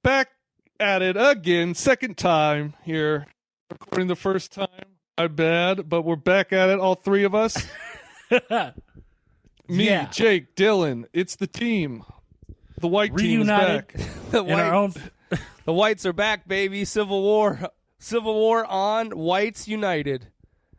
back at it again, second time here. Recording the first time, my bad, but we're back at it, all three of us. Me, Yeah. Jake, Dylan, it's the team. The white team is Reunited back. The whites are back, baby. Civil War on. Whites united.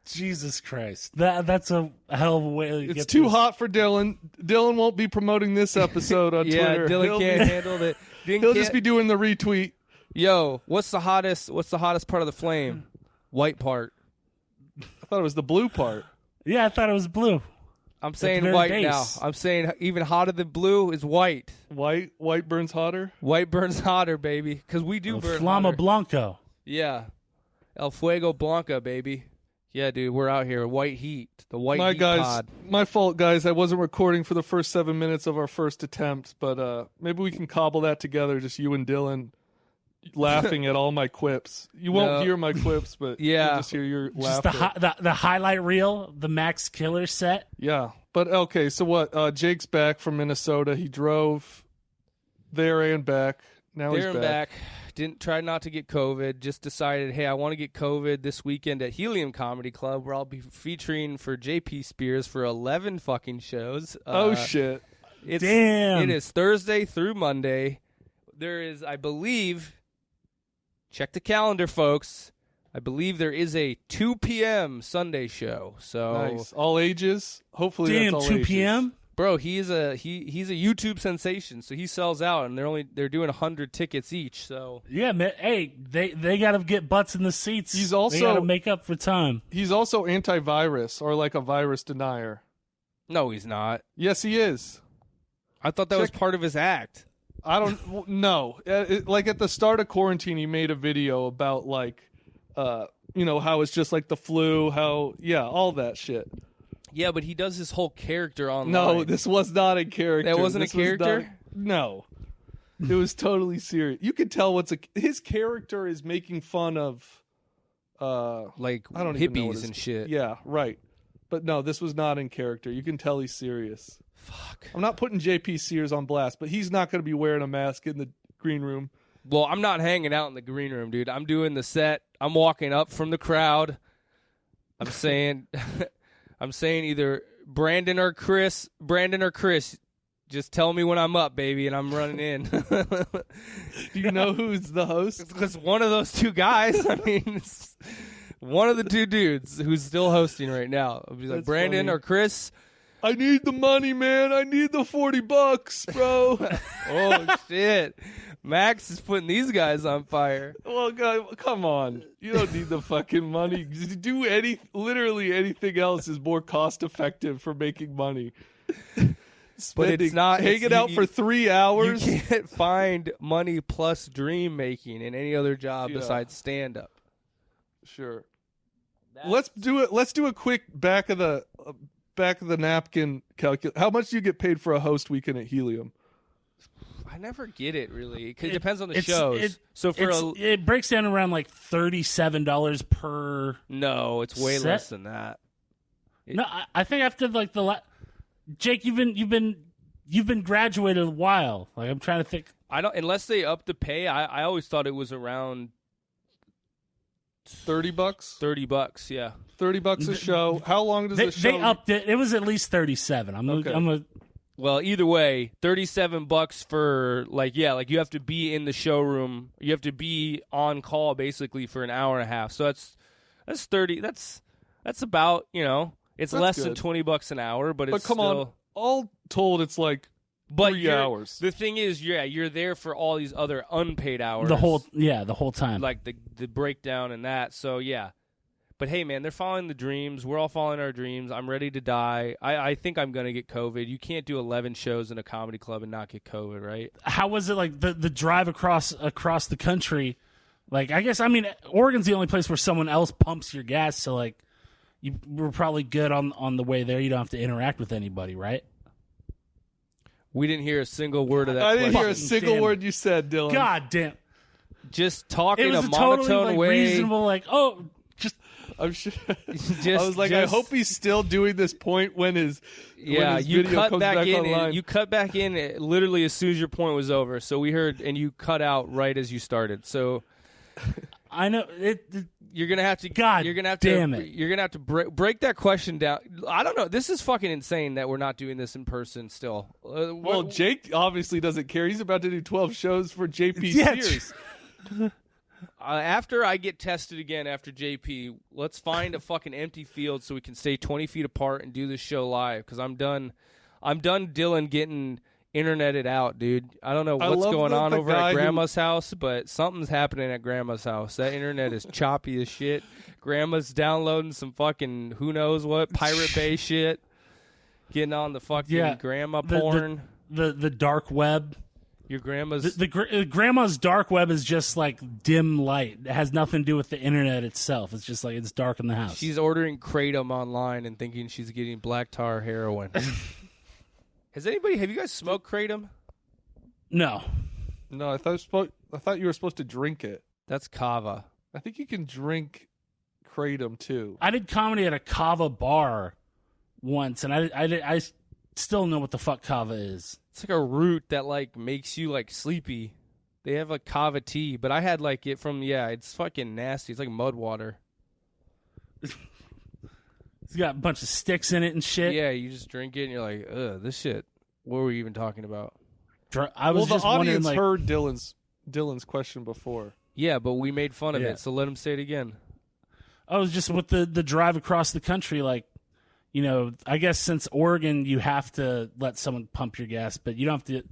Jesus Christ. That's a hell of a way to It's get too this. hot for Dylan. Dylan won't be promoting this episode on Yeah, Twitter. Dylan can't handle it. He'll just be doing the retweet. Yo, what's the hottest part of the flame? White part. I thought it was the blue part. Yeah, I thought it was blue. I'm saying very white base. now. I'm saying even hotter than blue is white. White burns hotter? White burns hotter, baby. Because we do burn Flama hotter. Blanco. Yeah. El Fuego Blanca, baby. Yeah, dude, we're out here. White heat. The white heat pod. My fault, guys. I wasn't recording for the first 7 minutes of our first attempt, but maybe we can cobble that together, just you and Dylan laughing at all my quips. You won't hear my quips, but Yeah. you'll just hear your Just laughter. the highlight reel, the Max Killer set. Yeah. But, okay, so what? Jake's back from Minnesota. He drove there and back. Now There he's and back. back. Didn't try not to get COVID. Just decided, hey, I want to get COVID this weekend at Helium Comedy Club, where I'll be featuring for JP Spears for 11 fucking shows. Oh, shit. Damn. It is Thursday through Monday. There is, I believe, check the calendar, folks. I believe there is a 2 p.m. Sunday show. So, Nice. All ages? Hopefully Damn, that's all 2 ages. p.m.? bro, he's a YouTube sensation. So he sells out, and they're doing 100 tickets each. So Yeah, man. Hey, they got to get butts in the seats. He's also- they got to make up for time. He's also antivirus or like a virus denier. no, he's not. Yes, he is. I thought that was Check- part of his act. I don't know. Like at the start of quarantine, he made a video about like, how it's just like the flu, all that shit. Yeah, but he does his whole character online. No, this was not a character. That wasn't a This was character? No, it was totally serious. You could tell his character is making fun of, like I don't even know what hippies his- and shit. Yeah, right. But no, this was not in character. You can tell he's serious. Fuck. I'm not putting JP Sears on blast, but he's not going to be wearing a mask in the green room. Well, I'm not hanging out in the green room, dude. I'm doing the set. I'm walking up from the crowd. I'm saying, either Brandon or Chris. Just tell me when I'm up, baby, and I'm running in. Do you know who's the host? Because one of those two guys, I mean, it's one of the two dudes who's still hosting right now. I'll be like, That's Brandon funny. or Chris. I need the money, man. I need the $40, bro. Oh, shit. Max is putting these guys on fire. Well, God, come on. You don't need the fucking money. Literally anything else is more cost effective for making money. But it's not. Hanging out for 3 hours. You can't find money plus dream making in any other job Yeah. besides stand up. Sure. Let's do it. Let's do a quick back of the napkin calculate. How much do you get paid for a host weekend at Helium? I never get it really. 'Cause it depends on the It's- shows. So for it breaks down around like $37 per. no, it's way Set? less than that. No, I think after like Jake, you've been graduated a while. Like I'm trying to think. I don't unless they up the pay. I always thought it was around $30. $30. Yeah. $30 a show. How long does the show? They upped it. It was at least 37. Okay. Well, either way, $37 for you have to be in the showroom. You have to be on call basically for an hour and a half. So that's 30. That's about it's That's less good. than $20 an hour, but it's come still, on, all told, it's like but 3 hours. The thing is, you're there for all these other unpaid hours. the whole time. like the breakdown and that. So yeah. But hey, man, they're following the dreams. We're all following our dreams. I'm ready to die. I think I'm gonna get COVID. You can't do 11 shows in a comedy club and not get COVID, right? How was it like the drive across the country? Like Oregon's the only place where someone else pumps your gas. So like you were probably good on the way there. You don't have to interact with anybody, right? We didn't hear a single word of that. I didn't hear a question. single damn word you said, Dylan. God damn! Just talking It was a a totally monotone like way. reasonable. Like just I'm sure. I was like, I hope he's still doing this point when his you video cut comes back in. online. You cut back in literally as soon as your point was over. So we heard, and you cut out right as you started. So I know it. You're gonna have to. God you're gonna have damn to. it. You're gonna have to break that question down. I don't know. This is fucking insane that we're not doing this in person still. Well, Jake obviously doesn't care. He's about to do 12 shows for JP Sears. After I get tested again after JP, let's find a fucking empty field so we can stay 20 feet apart and do this show live. Because I'm done. Dylan getting interneted out, dude. I don't know what's going on over at Grandma's house, but something's happening at Grandma's house. That internet is choppy as shit. Grandma's downloading some fucking who knows what Pirate Bay shit, getting on the fucking grandma porn. The dark web. Your grandma's grandma's dark web is just like dim light. It has nothing to do with the internet itself. It's just like it's dark in the house. She's ordering kratom online and thinking she's getting black tar heroin. Have you guys smoked kratom? No. No, I thought you were supposed to drink it. That's kava. I think you can drink kratom too. I did comedy at a kava bar once, and I still know what the fuck kava is. It's like a root that like makes you like sleepy. They have like kava tea, but I had like it from it's fucking nasty. It's like mud water. It's got a bunch of sticks in it and shit. Yeah, you just drink it and you're like, ugh, this shit. What were we even talking about? I was just the audience wondering, like, heard Dylan's question before. Yeah, but we made fun of it, so let him say it again. I was just with the drive across the country, like, you know, I guess since Oregon you have to let someone pump your gas, but you don't have to.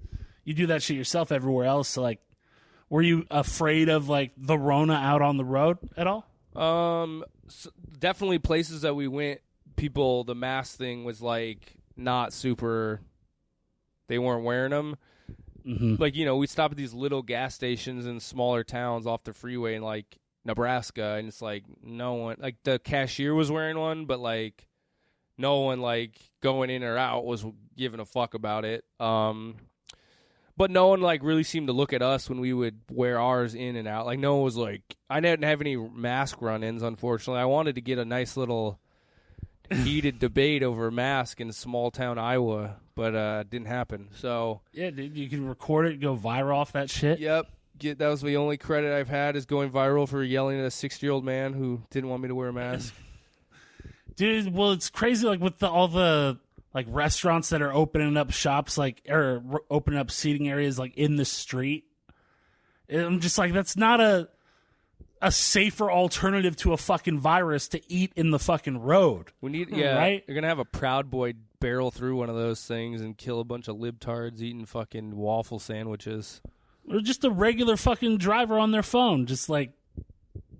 You do that shit yourself everywhere else. So, like, were you afraid of like the Rona out on the road at all? Definitely places that we went, the mask thing was like not super. They weren't wearing them. Mm-hmm. Like, you know, we stop at these little gas stations in smaller towns off the freeway in like Nebraska, and it's like no one, like the cashier was wearing one, but like no one like going in or out was giving a fuck about it. But no one like really seemed to look at us when we would wear ours in and out. Like no one was like, I didn't have any mask run-ins, unfortunately. I wanted to get a nice little heated debate over a mask in small town Iowa, but it didn't happen. So yeah, dude, you can record it, go viral off that shit. Yep. That was the only credit I've had is going viral for yelling at a 60-year-old man who didn't want me to wear a mask. Dude, well, it's crazy, like with all the like restaurants that are opening up shops, like or opening up seating areas like in the street. I'm just like, that's not a safer alternative to a fucking virus to eat in the fucking road. We need, right? You're gonna have a Proud Boy barrel through one of those things and kill a bunch of libtards eating fucking waffle sandwiches. Or just a regular fucking driver on their phone, just like,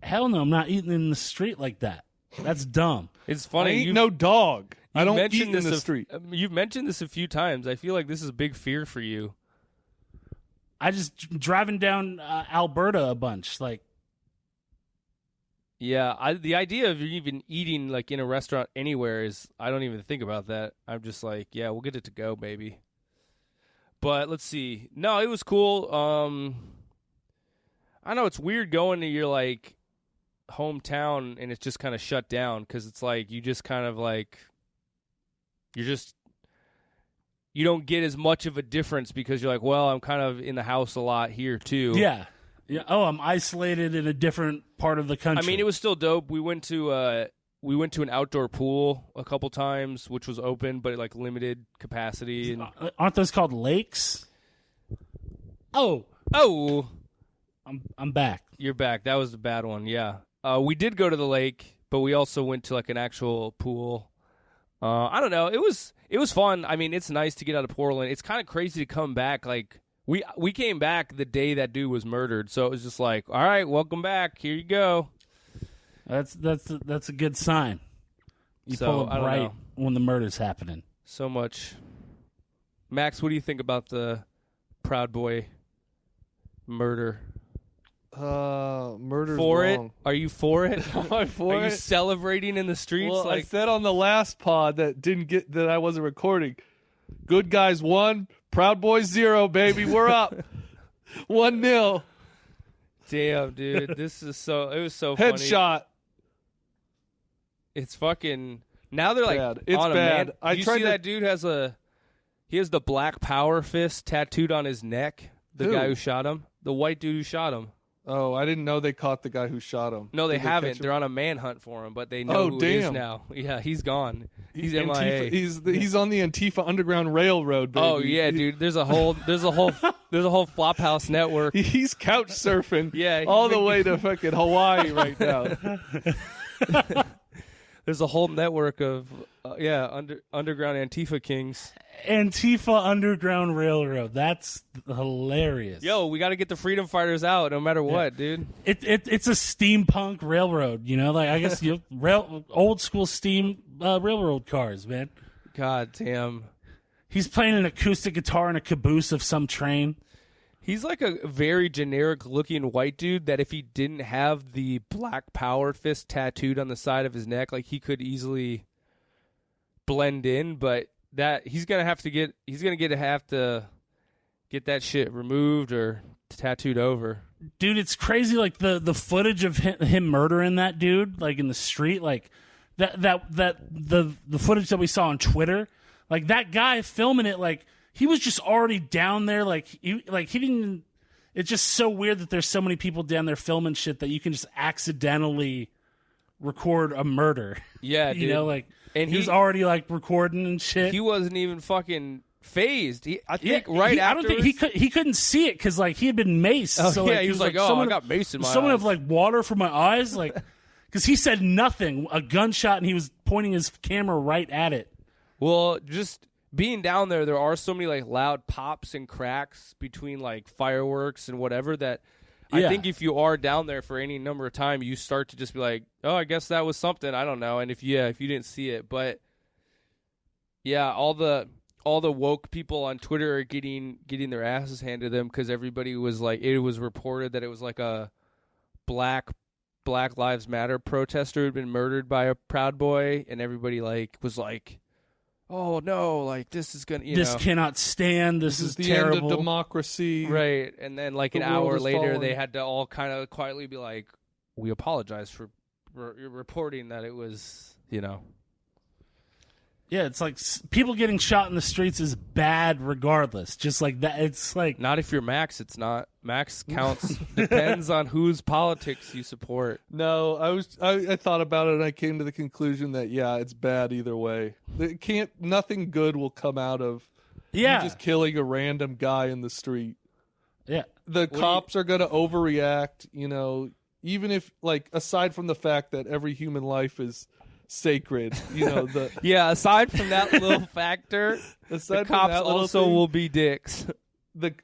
hell no, I'm not eating in the street like that. That's dumb. It's funny. I ain't no dog. I don't eat in the street. You've mentioned this a few times. I feel like this is a big fear for you. I just driving down Alberta a bunch, like. Yeah, the idea of even eating like in a restaurant anywhere is, I don't even think about that. I'm just like, yeah, we'll get it to go, baby. But let's see. No, it was cool. I know it's weird going to your like hometown and it's just kind of shut down because it's like you just kind of like you don't get as much of a difference because you're like, well, I'm kind of in the house a lot here too. Yeah. Oh, I'm isolated in a different part of the country. I mean, it was still dope. We went to an outdoor pool a couple times, which was open but like limited capacity. And aren't those called lakes? Oh, I'm back. You're back. That was the bad one. Yeah. We did go to the lake, but we also went to like an actual pool. I don't know. It was fun. I mean, it's nice to get out of Portland. It's kind of crazy to come back. Like we came back the day that dude was murdered, so it was just like, all right, welcome back. Here you go. That's a good sign. You pull up right when the murder's happening. So much. Max, what do you think about the Proud Boy murder? Murder's for wrong. It? Are you for it? Am I for Are it? you celebrating in the streets? Well, like I said on the last pod that I wasn't recording. Good guys 1, Proud Boys 0, baby. We're up 1-0. Damn, dude, it was so funny. Headshot. It's fucking. Now they're like bad. It's on bad. A man. You see that dude has the black power fist tattooed on his neck. The guy who shot him. The white dude who shot him. Oh, I didn't know they caught the guy who shot him. No, they haven't. They're on a manhunt for him, but they know who it is now. Yeah, he's gone. He's MIA. He's on the Antifa Underground Railroad, baby. Oh yeah, dude. There's a whole Flophouse network. He's couch surfing. Yeah, all the way to fucking Hawaii right now. There's a whole network of underground Antifa kings. Antifa Underground Railroad. That's hilarious. Yo, we got to get the freedom fighters out, no matter what, dude. It's a steampunk railroad. You know, like I guess old school steam railroad cars, man. God damn. He's playing an acoustic guitar in a caboose of some train. He's like a very generic-looking white dude that if he didn't have the black power fist tattooed on the side of his neck, like he could easily blend in. But that he's gonna have to get that shit removed or tattooed over. Dude, it's crazy. Like the footage of him murdering that dude, like in the street, like the footage that we saw on Twitter, like that guy filming it, like. He was just already down there, he didn't. It's just so weird that there's so many people down there filming shit that you can just accidentally record a murder. Yeah, you dude. know, like, and he was already like recording and shit. He wasn't even fucking phased. I think I don't think he couldn't see it because like he had been maced. Oh, so, yeah, like, he was like, "Oh, I got maced in my eyes." Someone have like water for my eyes, like, because he said nothing, a gunshot, and he was pointing his camera right at it. Well, just. Being down there are so many like loud pops and cracks between like fireworks and whatever that I think if you are down there for any number of time, you start to just be like, oh, I guess that was something. I don't know. And if you didn't see it, but yeah, all the woke people on Twitter are getting their asses handed to them because everybody was like, it was reported that it was like a Black Lives Matter protester who'd been murdered by a Proud Boy, and everybody like was like. Oh no! Like this is gonna. This cannot stand. This is the terrible. end of democracy, right? And then, like an hour later, they had to all kind of quietly be like, "We apologize for reporting that it was." Yeah, it's like people getting shot in the streets is bad regardless. Just like that, it's like not if you're Max. It's not. Max counts. Depends on whose politics you support. No, I thought about it and I came to the conclusion that it's bad either way. Nothing good will come out of you just killing a random guy in the street. Yeah, the cops are gonna overreact. Even if like aside from the fact that every human life is. Sacred, aside from that little factor, the cops also will be dicks. The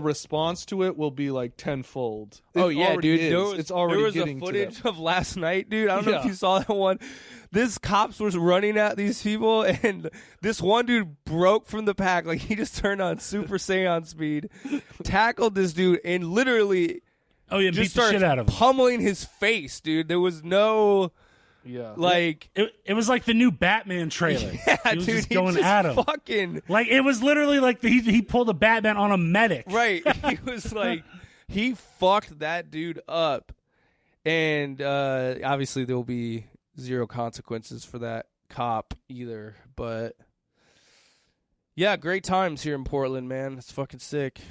response to it will be like tenfold. Dude, it's already there was getting a footage to them. of last night, dude. I don't know if you saw that one. This cops was running at these people, and this one dude broke from the pack. Like he just turned on Super Saiyan speed, tackled this dude, and literally, beat the shit out of him, pummeling his face, dude. There was no. Yeah, like it was like the new Batman trailer. Yeah, he was dude, just going at him. Fucking like it was literally like he pulled a Batman on a medic. Right, he was like he fucked that dude up, and obviously there will be zero consequences for that cop either. But yeah, great times here in Portland, man. It's fucking sick.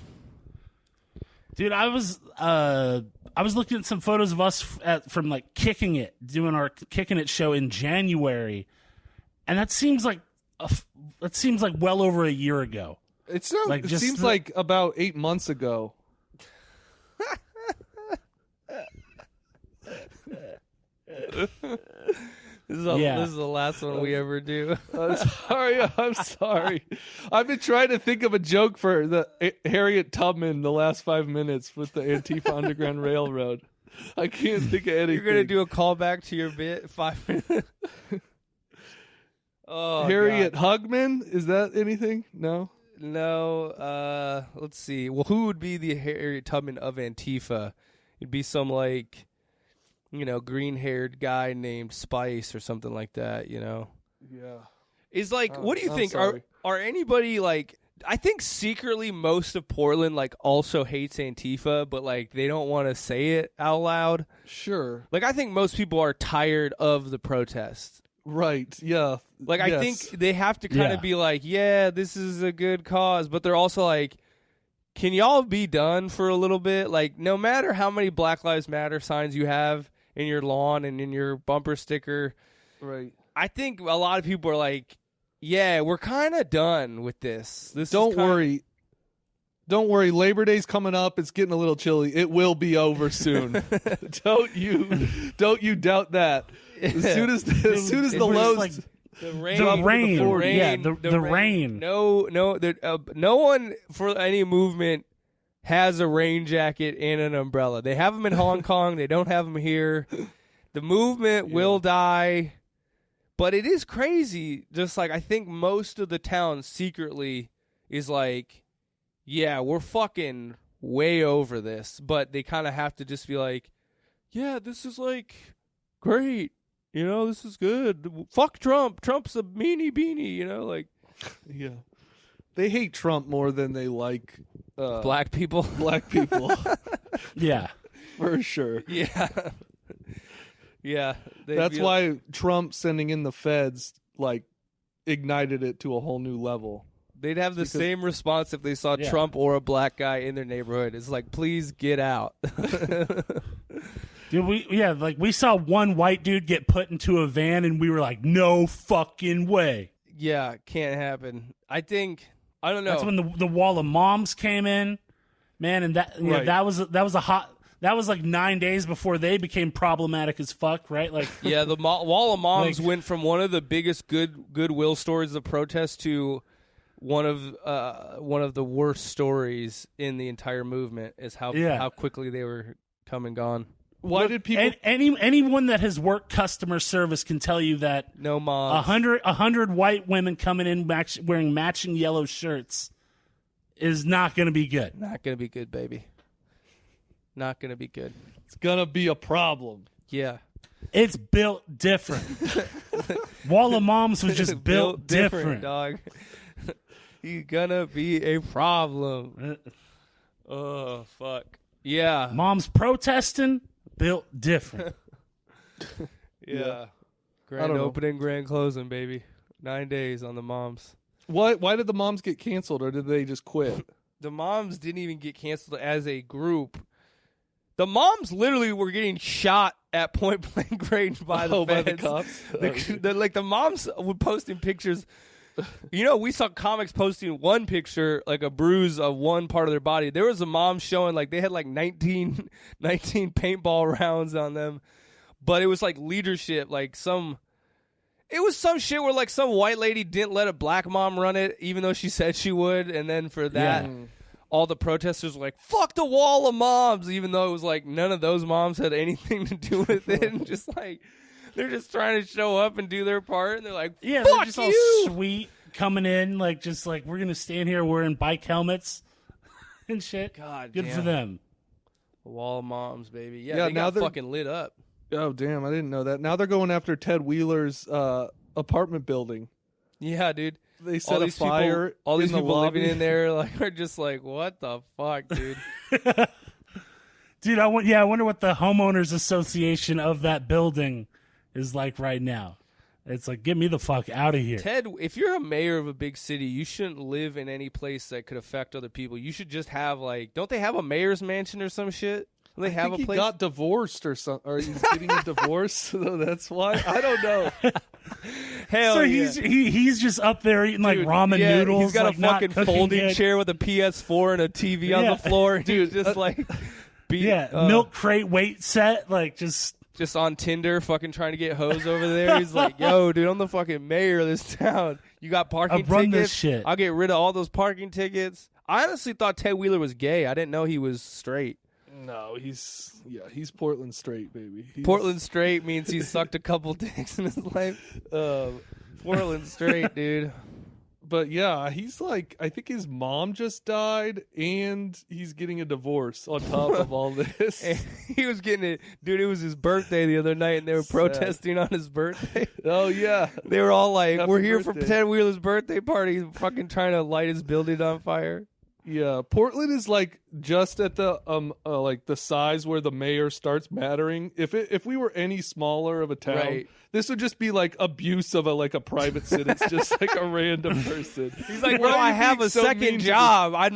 Dude, I was looking at some photos of us from like Kicking It, doing our Kicking It show in January, and that seems like well over a year ago. It seems like about 8 months ago. This is the last one we ever do. I'm sorry. I've been trying to think of a joke for the Harriet Tubman the last 5 minutes with the Antifa Underground Railroad. I can't think of anything. You're going to do a callback to your bit 5 minutes? Oh, Harriet Hugman? Is that anything? No? No. Let's see. Well, who would be the Harriet Tubman of Antifa? It'd be some like... green-haired guy named Spice or something like that, Yeah. Is like, what do you think? Are anybody like, I think secretly most of Portland like also hates Antifa, but like they don't want to say it out loud. Sure. Like I think most people are tired of the protests. Right. Yeah. Like I think they have to kind of be like, yeah, this is a good cause, but they're also like, can y'all be done for a little bit? Like no matter how many Black Lives Matter signs you have in your lawn and in your bumper sticker, right. I think a lot of people are like, yeah, we're kind of done with this. Don't worry. Don't worry. Labor Day's coming up. It's getting a little chilly. It will be over soon. Don't you doubt that. As soon as the lows, like, the rain, the rain. No one for any movement has a rain jacket and an umbrella. They have them in Hong Kong. They don't have them here. The movement will die. But it is crazy. Just like I think most of the town secretly is like, yeah, we're fucking way over this. But they kind of have to just be like, yeah, this is like great. You know, this is good. Fuck Trump. Trump's a meanie beanie, you know, like. Yeah. They hate Trump more than they like black people. Black people. Yeah. For sure. Yeah. Yeah. That's why Trump sending in the feds, like, ignited it to a whole new level. They'd have the same response if they saw Trump or a black guy in their neighborhood. It's like, please get out. Dude, we saw one white dude get put into a van, and we were like, no fucking way. Yeah, can't happen. I don't know. That's when the wall of moms came in, man, and that that was like 9 days before they became problematic as fuck, right? Like, yeah, the wall of moms went from one of the biggest goodwill stories of protest to one of the worst stories in the entire movement. Is how quickly they were come and gone. Why did people? Anyone that has worked customer service can tell you that no moms. 100 white women coming in wearing matching yellow shirts is not going to be good. Not going to be good, baby. Not going to be good. It's going to be a problem. Yeah. It's built different. Wall of Moms was just built different, dog. You're going to be a problem. Oh, fuck. Yeah. Moms protesting. Built different. Yeah. Grand opening, grand closing, baby. 9 days on the moms. Why did the moms get canceled, or did they just quit? The moms didn't even get canceled as a group. The moms literally were getting shot at point blank range by the feds. By the cops? The moms were posting pictures. You know, we saw comics posting one picture, like a bruise of one part of their body. There was a mom showing, like, they had, like, 19 paintball rounds on them. But it was, like, leadership, like, it was some shit where, like, some white lady didn't let a black mom run it, even though she said she would. And then for that, all the protesters were like, fuck the wall of moms, even though it was, like, none of those moms had anything to do with it. And just, like... They're just trying to show up and do their part, and they're like, yeah, fuck they're just you! all sweet coming in, like, just like, we're going to stand here wearing bike helmets and shit. God Good damn. for them. Wall of moms, baby. Yeah, they now got fucking lit up. Oh, damn, I didn't know that. Now they're going after Ted Wheeler's apartment building. Yeah, dude. They set a fire. All these people lobby. living in there like are just like, what the fuck, dude? Dude, I wonder what the homeowners association of that building is like right now. It's like, get me the fuck out of here. Ted, if you're a mayor of a big city, you shouldn't live in any place that could affect other people. You should just have, like, don't they have a mayor's mansion or some shit? Do they have a place? He got divorced or something. Or he's getting a divorce, so that's why. I don't know. Hell so yeah. he's just up there eating like ramen noodles. He's got like, a fucking folding chair with a PS4 and a TV on the floor. Dude, just like... milk crate weight set, like just on Tinder, fucking trying to get hoes over there. He's like, yo, dude, I'm the fucking mayor of this town. You got parking tickets? Run this shit. I'll get rid of all those parking tickets. I honestly thought Ted Wheeler was gay. I didn't know he was straight. No, he's Portland straight, baby. Portland straight means he's sucked a couple dicks in his life. Portland straight, dude. But yeah, he's like, I think his mom just died and he's getting a divorce on top of all this. He was getting it. Dude, it was his birthday the other night and they were protesting on his birthday. Oh, yeah. They were all like, Happy we're here birthday. for Ted Wheeler's birthday party, fucking trying to light his building on fire. Yeah, Portland is like just at the like the size where the mayor starts mattering. If we were any smaller of a town, Right. this would just be like abuse of a private citizen, just like a random person. He's like, Why well, are I you have being a so mean second to job. I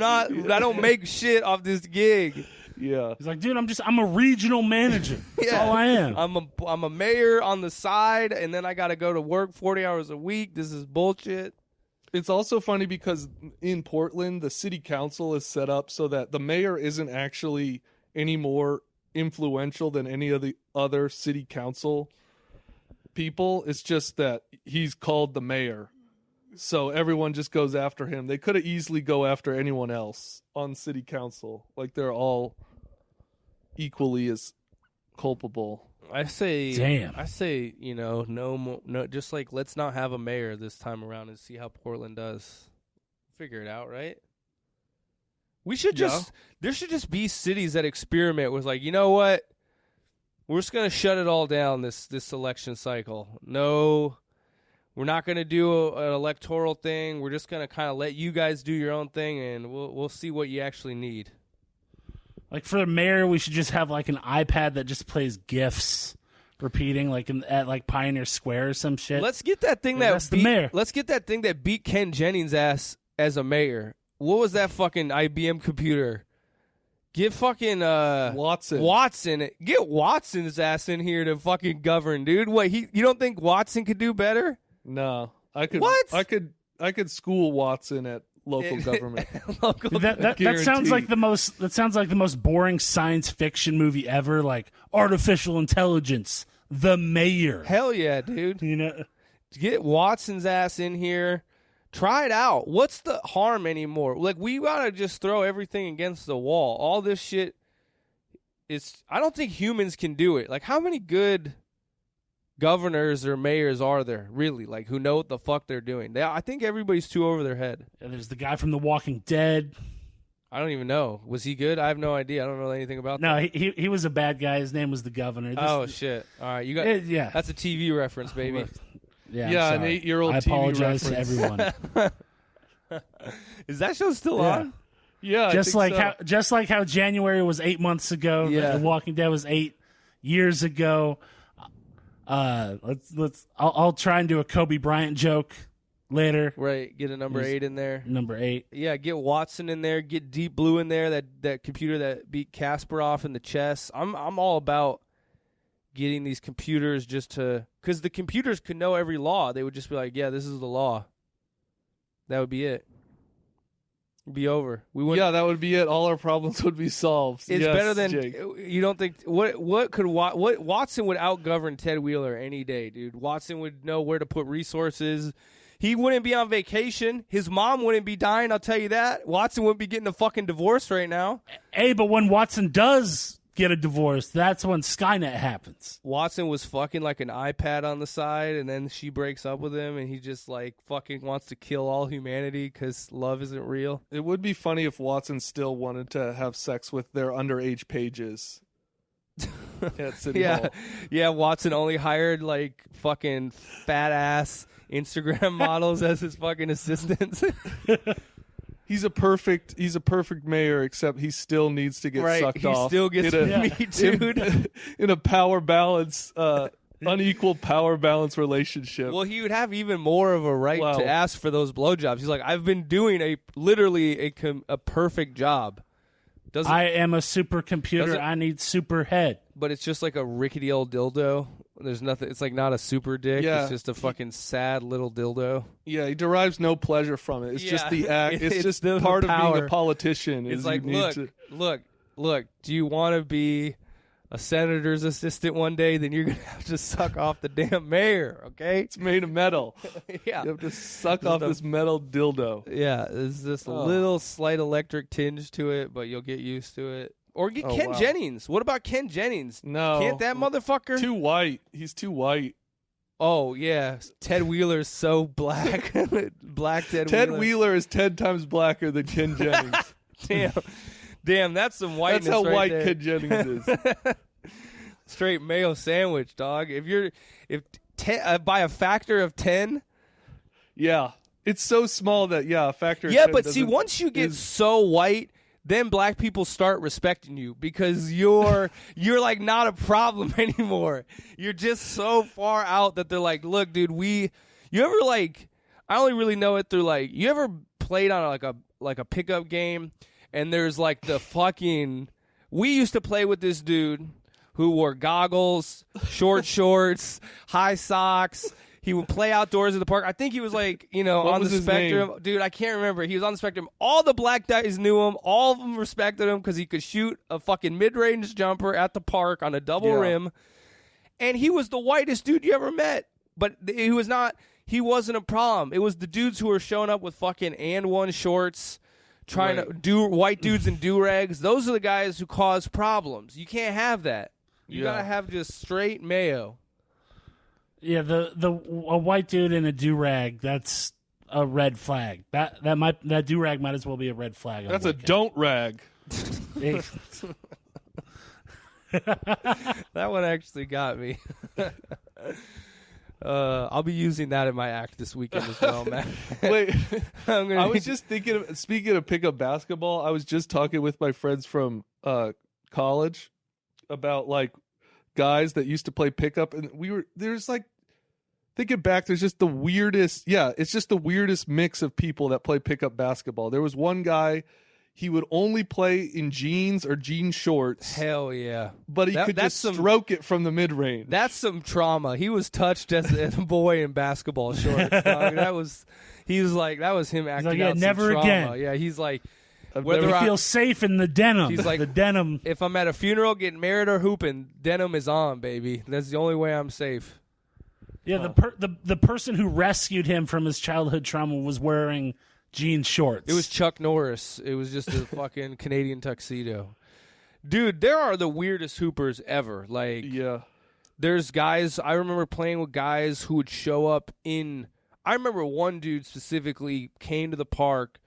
don't make shit off this gig. Yeah, He's like, dude, I'm a regional manager. That's all I am. I'm a mayor on the side, and then I got to go to work 40 hours a week. This is bullshit. it's also funny because in Portland, the city council is set up so that the mayor isn't actually any more influential than any of the other city council people. It's just that he's called the mayor. So everyone just goes after him. They could have easily go after anyone else on city council. Like they're all equally as culpable. I say, Damn. no more, no, just like let's not have a mayor this time around and see how Portland does. Figure it out, right? We should there should just be cities that experiment with like, you know what? We're just gonna shut it all down this election cycle. No, we're not gonna do an electoral thing. We're just gonna kind of let you guys do your own thing, and we'll see what you actually need. Like for the mayor, we should just have like an iPad that just plays GIFs repeating like at like Pioneer Square or some shit. Let's get that thing That's the mayor. Let's get that thing that beat Ken Jennings' ass as a mayor. What was that fucking IBM computer? Get fucking Watson. Get Watson's ass in here to fucking govern, dude. What, you don't think Watson could do better? No, I could. What? I could school Watson at local government. That sounds like the most. That sounds like the most boring science fiction movie ever. Like artificial intelligence, the mayor. Hell yeah, dude. You know, Get Watson's ass in here. Try it out. What's the harm anymore? Like, we gotta just throw everything against the wall. All this shit is. I don't think humans can do it. Like, how many good governors or mayors are there, really? Like, who know what the fuck they're doing? I think everybody's too over their head. and there's the guy from The Walking Dead. I don't even know. Was he good? I have no idea. I don't know anything about No, that. he was a bad guy. His name was the governor. Oh, shit. All right. You got. Yeah. That's a TV reference, baby. Yeah, Yeah, I'm an sorry. 8-year-old I TV apologize to reference. everyone. Is that show still Yeah. on? Yeah, Just like how January was 8 months ago. Yeah. The Walking Dead was 8 years ago. I'll try and do a Kobe Bryant joke later. Right. Get a number 8 in there. Number 8. Yeah, get Watson in there. Get Deep Blue in there. That computer that beat Kasparov in the chess. I'm all about getting these computers just to, because the computers could know every law. They would just be like, yeah, this is the law. That would be it. It'd be over. Yeah, that would be it. All our problems would be solved. It's Yes, better than Jake. you don't think. What Watson would outgovern Ted Wheeler any day, dude. Watson would know where to put resources. He wouldn't be on vacation. His mom wouldn't be dying. I'll tell you that. Watson wouldn't be getting a fucking divorce right now. Hey, but when Watson does get a divorce, that's when Skynet happens. Watson was fucking like an iPad on the side, and then she breaks up with him, and he just like fucking wants to kill all humanity because love isn't real. It would be funny if Watson still wanted to have sex with their underage pages at City Hall. Yeah. Watson only hired like fucking fat ass Instagram models as his fucking assistants. He's a perfect mayor, except he still needs to get sucked he off. still gets me, dude. In a power balance, unequal power balance relationship. Well, he would have even more of a right to ask for those blowjobs. He's like, I've been doing literally a perfect job. I am a supercomputer. I need super head. But it's just like a rickety old dildo. There's nothing. It's like not a super dick. Yeah. It's just a fucking sad little dildo. Yeah, he derives no pleasure from it. It's just the act. It's just the part of power. being a politician. It's is like, you need look. Do you want to be a senator's assistant one day? Then you're gonna have to suck off the damn mayor. Okay, it's made of metal. Yeah, you have to suck off this metal dildo. Yeah, there's this little slight electric tinge to it, but you'll get used to it. Or get Ken Jennings. What about Ken Jennings? No. Can't that motherfucker? Too white. He's too white. Oh yeah, Ted Wheeler's so black. Black Ted Wheeler is 10 times blacker than Ken Jennings. Damn, that's some whiteness. That's how right white there. Ken Jennings is. Straight mayo sandwich, dog. By a factor of 10. Yeah, it's so small that a factor. Yeah, of 10 but see, once you get so white, then black people start respecting you because you're like not a problem anymore. You're just so far out that they're like, look, dude, you ever like, I only really know it through like, you ever played on like a pickup game and there's like the fucking, we used to play with this dude who wore goggles, short shorts, high socks. He would play outdoors at the park. I think he was like, on the spectrum. Name? Dude, I can't remember. He was on the spectrum. All the black guys knew him. All of them respected him because he could shoot a fucking mid-range jumper at the park on a double rim. And he was the whitest dude you ever met. But he wasn't a problem. It was the dudes who were showing up with fucking and one shorts, trying to do white dudes in do-rags. Those are the guys who cause problems. You can't have that. You gotta have just straight mayo. Yeah, a white dude in a do-rag, that's a red flag. That do-rag might as well be a red flag. That's a don't rag. That one actually got me. I'll be using that in my act this weekend as well, man. Wait, I was just thinking, speaking of pickup basketball, I was just talking with my friends from college about like guys that used to play pickup, and there's like, thinking back, there's just the weirdest, it's just the weirdest mix of people that play pickup basketball. There was one guy, he would only play in jeans or jean shorts. Hell yeah. But he could just stroke it from the mid-range. That's some trauma. He was touched as a boy in basketball shorts. That was him acting out never some trauma. again. Yeah, he's like, whether I feel safe in the denim. He's like, the denim. If I'm at a funeral getting married or hooping, denim is on, baby. That's the only way I'm safe. Yeah, the person who rescued him from his childhood trauma was wearing jean shorts. It was Chuck Norris. It was just a fucking Canadian tuxedo. Dude, there are the weirdest hoopers ever. Like, there's guys, I remember playing with guys who would show up in, I remember one dude specifically came to the park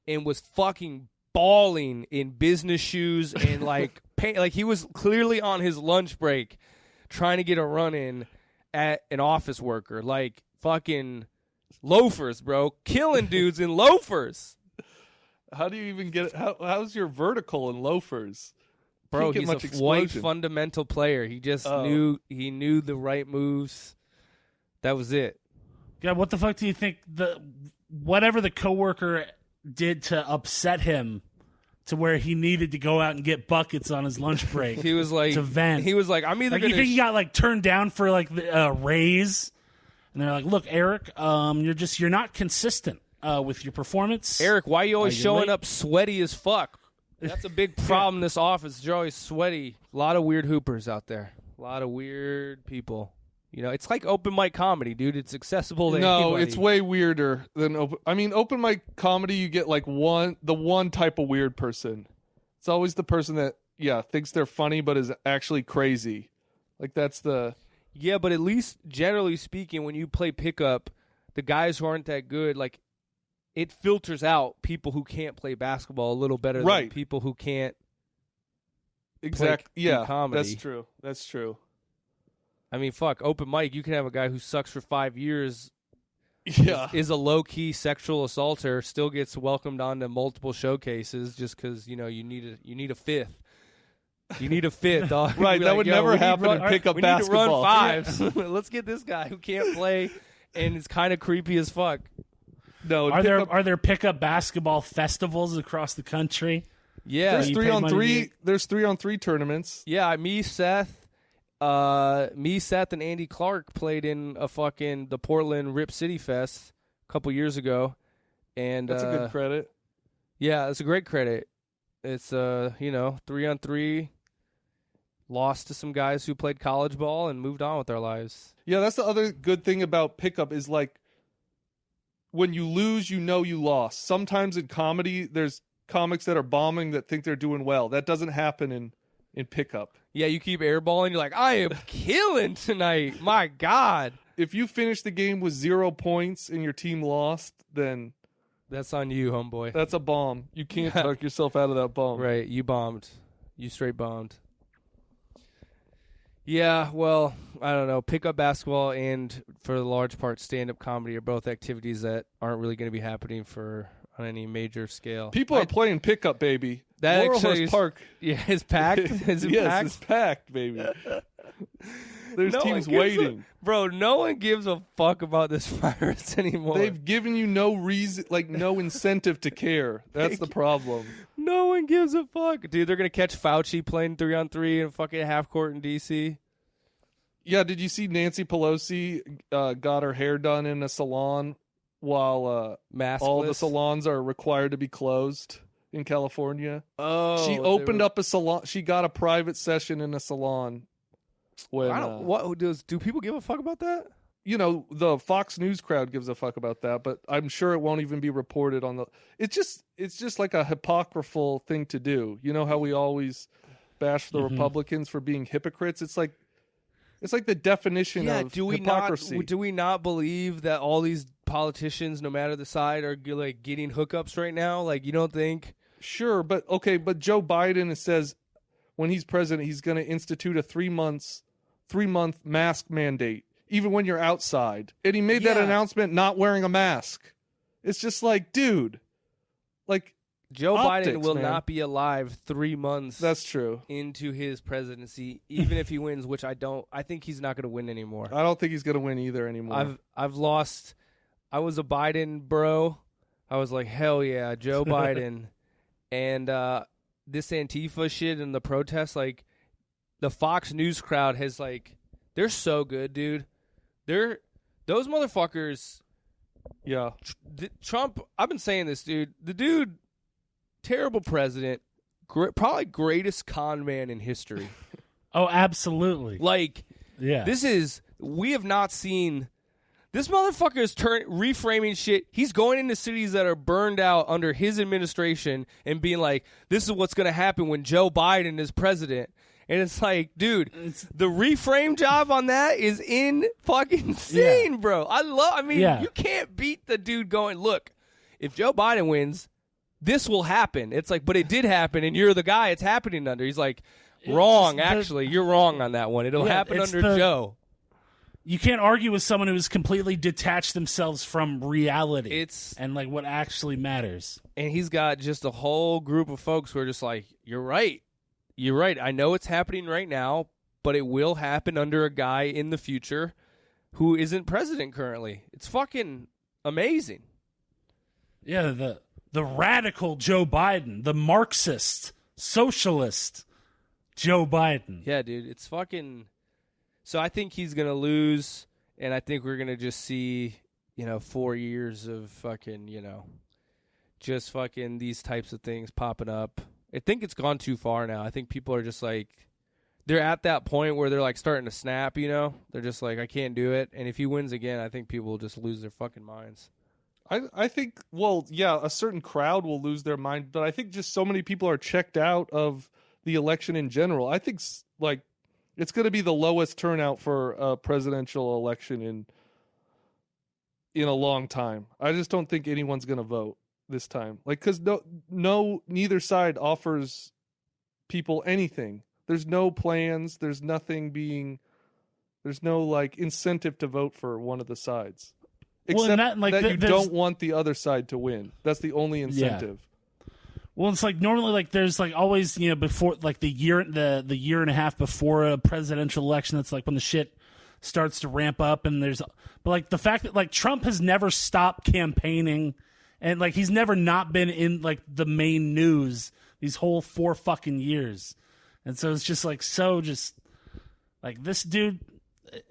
and was fucking bawling in business shoes and like like he was clearly on his lunch break trying to get a run in at an office worker, like fucking loafers, bro, killing dudes in loafers. How do you even get it? How's your vertical in loafers? Bro, he's a white fundamental player. He just knew the right moves. That was it. Yeah, what the fuck do you think whatever the coworker did to upset him to where he needed to go out and get buckets on his lunch break? He was like, to vent. He was like, I'm either you think he got like turned down for like a raise, and they're like, look, Eric, you're not consistent with your performance. Eric, why are you always showing late? up sweaty as fuck? That's a big problem in this office. You're always sweaty. A lot of weird hoopers out there. A lot of weird people. It's like open mic comedy, dude. It's accessible to anybody. No, it's way weirder than open mic comedy, you get like the one type of weird person. It's always the person that thinks they're funny but is actually crazy. Like that's the Yeah, but at least generally speaking, when you play pickup, the guys who aren't that good, like it filters out people who can't play basketball a little better than people who can't. Exactly. Yeah, comedy. That's true. I mean, fuck, open mic, you can have a guy who sucks for 5 years, is a low-key sexual assaulter, still gets welcomed onto multiple showcases just because, you need a fifth. You need a fifth, dog. Right, that would never happen in pickup basketball. We need to run fives. Let's get this guy who can't play and is kind of creepy as fuck. No, are there pickup basketball festivals across the country? Yeah. There's 3-on-3. There's 3-on-3 tournaments. Yeah, me, Seth, and Andy Clark played in the Portland Rip City Fest a couple years ago, and that's a good credit. Yeah, it's a great credit. It's 3-on-3. Lost to some guys who played college ball and moved on with their lives. Yeah, that's the other good thing about pickup is like when you lose, you lost. Sometimes in comedy, there's comics that are bombing that think they're doing well. That doesn't happen in pickup. Yeah, you keep airballing. You're like, I am killing tonight. My God. if you finish the game with 0 points and your team lost, then That's on you, homeboy. that's a bomb. You can't talk yourself out of that bomb. Right, you bombed. You straight bombed. Yeah, well, I don't know. Pickup basketball and, for the large part, stand-up comedy are both activities that aren't really going to be happening on any major scale. People are playing pickup, baby. That Laurel actually Horse Park. Yeah, it's packed. Is it yes, packed? it's packed, baby. There's No one teams gives waiting. Bro, no one gives a fuck about this virus anymore. They've given you no reason, like no incentive to care. That's the problem. No one gives a fuck. Dude, they're going to catch Fauci playing 3-on-3 in fucking half court in D.C. Yeah, did you see Nancy Pelosi got her hair done in a salon while Maskless. all the salons are required to be closed in California? Oh. She opened up a salon. She got a private session in a salon. When do people give a fuck about that? you know, the Fox News crowd gives a fuck about that, but I'm sure it won't even be reported on the. It's just like a hypocritical thing to do. You know how we always bash the Republicans for being hypocrites? It's like the definition of hypocrisy. Do we not believe that all these politicians, no matter the side, are like getting hookups right now? Like, you don't think? Sure, but Joe Biden says when he's president, he's going to institute a 3-month mask mandate, even when you're outside. And he made that announcement not wearing a mask. It's just like, dude, like Joe optics, Biden will man. not be alive 3 months. That's true. Into his presidency, even if he wins, which I think he's not going to win anymore. I don't think he's going to win either anymore. I've lost. I was a Biden bro. I was like, hell yeah, Joe Biden. And this Antifa shit and the protests, like the Fox News crowd has like, they're so good, dude. Those motherfuckers. Yeah. Trump, I've been saying this, dude. The dude, terrible president, probably greatest con man in history. Oh, absolutely. Like, yeah. We have not seen. This motherfucker is reframing shit. He's going into cities that are burned out under his administration and being like, this is what's going to happen when Joe Biden is president. And it's like, dude, the reframe job on that is fucking insane, bro. You can't beat the dude going, look, if Joe Biden wins, this will happen. It's like, but it did happen, and you're the guy it's happening under. He's like, wrong, actually. You're wrong on that one. It'll happen under Joe. You can't argue with someone who's completely detached themselves from reality and like what actually matters. And he's got just a whole group of folks who are just like, you're right. You're right. I know it's happening right now, but it will happen under a guy in the future who isn't president currently. It's fucking amazing. Yeah, the radical Joe Biden, the Marxist, socialist Joe Biden. Yeah, dude, it's fucking... So I think he's going to lose, and I think we're going to just see, 4 years of fucking, just fucking these types of things popping up. I think it's gone too far now. I think people are just like, they're at that point where they're like starting to snap, They're just like, I can't do it. And if he wins again, I think people will just lose their fucking minds. I think, a certain crowd will lose their mind, but I think just so many people are checked out of the election in general. I think, it's going to be the lowest turnout for a presidential election in a long time. I just don't think anyone's going to vote this time. Like, because neither side offers people anything. There's no plans. There's no like incentive to vote for one of the sides. Except that you don't want the other side to win. That's the only incentive. Yeah. Well, it's like normally, like there's like always, before like the year and a half before a presidential election, that's like when the shit starts to ramp up, and but like the fact that like Trump has never stopped campaigning, and like he's never not been in like the main news these whole 4 fucking years, and so it's just like like this dude,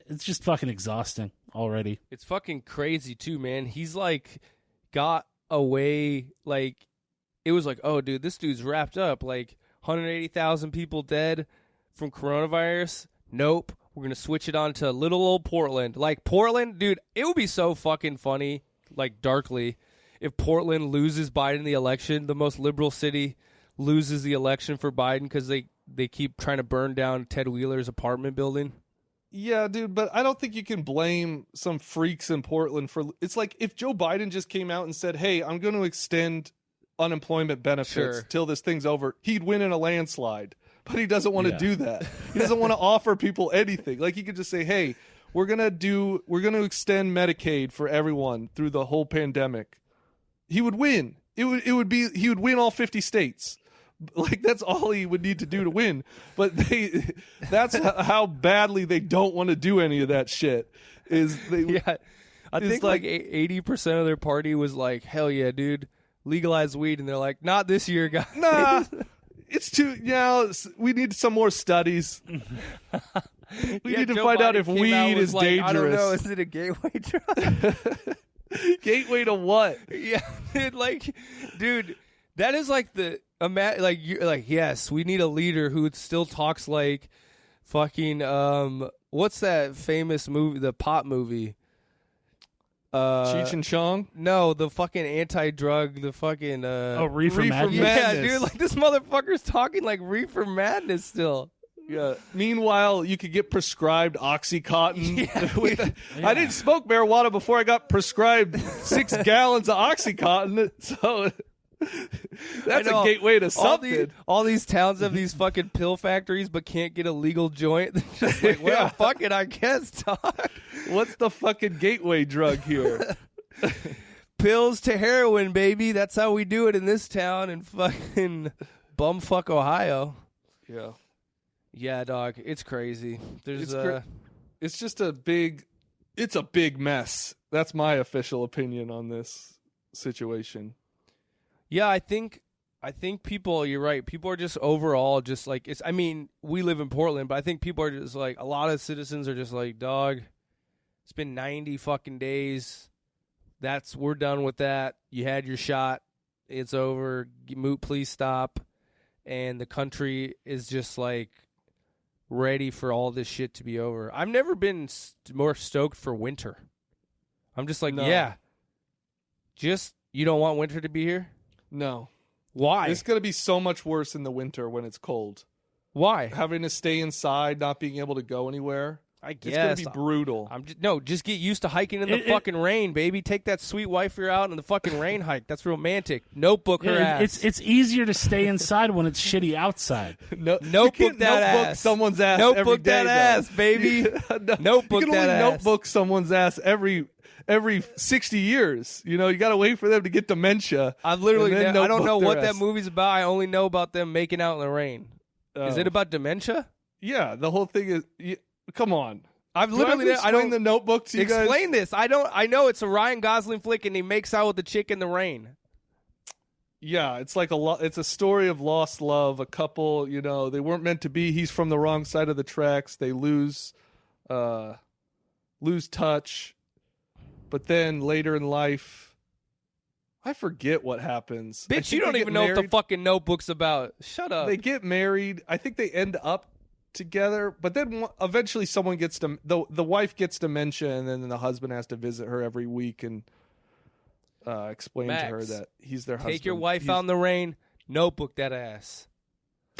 it's just fucking exhausting already. It's fucking crazy too, man. He's like got away like. It was like, oh, dude, this dude's wrapped up. Like, 180,000 people dead from coronavirus. Nope. We're going to switch it on to little old Portland. Like, Portland, dude, it would be so fucking funny, like, darkly, if Portland loses Biden the election, the most liberal city loses the election for Biden because they keep trying to burn down Ted Wheeler's apartment building. Yeah, dude, but I don't think you can blame some freaks in Portland for. It's like if Joe Biden just came out and said, "Hey, I'm going to extend unemployment benefits till this thing's over," he'd win in a landslide. But he doesn't want to do that. He doesn't want to offer people anything. Like he could just say, "Hey, we're going to extend Medicaid for everyone through the whole pandemic." He would win. He would win all 50 states. Like that's all he would need to do to win. But that's how badly they don't want to do any of that shit. I think like 80% of their party was like, "Hell yeah, dude, legalize weed," and they're like, "Not this year, guys." Nah, it's too. Yeah, we need some more studies. We need to find out if weed is dangerous. I don't know. Is it a gateway drug? Gateway to what? Yeah, dude, that is like the. You're like, yes, we need a leader who still talks like fucking what's that famous movie, the pot movie? Cheech and Chong? No, the fucking anti-drug, the fucking Reefer Madness. Yeah, dude, like this motherfucker's talking like Reefer Madness still. Yeah. Meanwhile, you could get prescribed OxyContin. I didn't smoke marijuana before I got prescribed 6 gallons of OxyContin, so that's a gateway to something. All these towns have these fucking pill factories, but can't get a legal joint. They're just like, well, fuck it, I guess, dog. What's the fucking gateway drug here? Pills to heroin, baby. That's how we do it in this town in fucking bumfuck Ohio. Yeah. Yeah, dog. It's crazy. It's just a big mess. That's my official opinion on this situation. Yeah, I think people, you're right. People are just overall just like, I mean, we live in Portland, but I think people are just like, a lot of citizens are just like, dog, it's been 90 fucking days. We're done with that. You had your shot. It's over. Moot, please stop. And the country is just like ready for all this shit to be over. I've never been more stoked for winter. I'm just like, just, you don't want winter to be here? No. Why? It's going to be so much worse in the winter when it's cold. Why? Having to stay inside, not being able to go anywhere. I guess. It's going to be brutal. Just get used to hiking in the fucking rain, baby. Take that sweet wife you're out in the fucking rain hike. That's romantic. Notebook her ass. It's easier to stay inside when it's shitty outside. Notebook that ass. Someone's ass notebook every day, that ass, baby. Notebook you can that only ass. notebook someone's ass every 60 years. You know, you got to wait for them to get dementia. I don't know what that ass. movie's about. I only know about them making out in the rain. Is it about dementia? Yeah, the whole thing is. Come on. I don't the Notebook to you guys. Explain this. I know it's a Ryan Gosling flick, and he makes out with the chick in the rain. Yeah, it's like it's a story of lost love. A couple, you know, they weren't meant to be. He's from the wrong side of the tracks. They lose touch, but then later in life, I forget what happens. Bitch, you don't even know what the fucking Notebook's about. Shut up. They get married. I think they end up together, but then eventually someone gets the wife gets dementia, and then the husband has to visit her every week and explain to her that he's their husband. Take your wife out in the rain. Notebook that ass.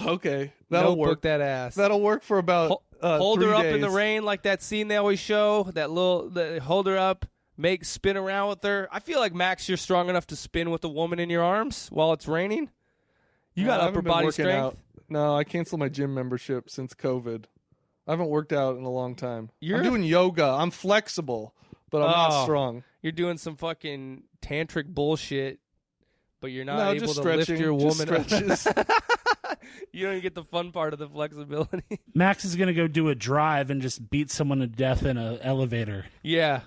Okay, that'll Notebook work. that ass. That'll work for about hold 3 her up days. in the rain like that scene they always show. Hold her up, spin around with her. I feel like Max, you're strong enough to spin with a woman in your arms while it's raining. You got upper body strength. Out. No, I canceled my gym membership since COVID. I haven't worked out in a long time. I'm doing yoga. I'm flexible, but I'm not strong. You're doing some fucking tantric bullshit, but you're not able to lift your woman up. You don't even get the fun part of the flexibility. Max is going to go do a drive and just beat someone to death in an elevator. Yeah.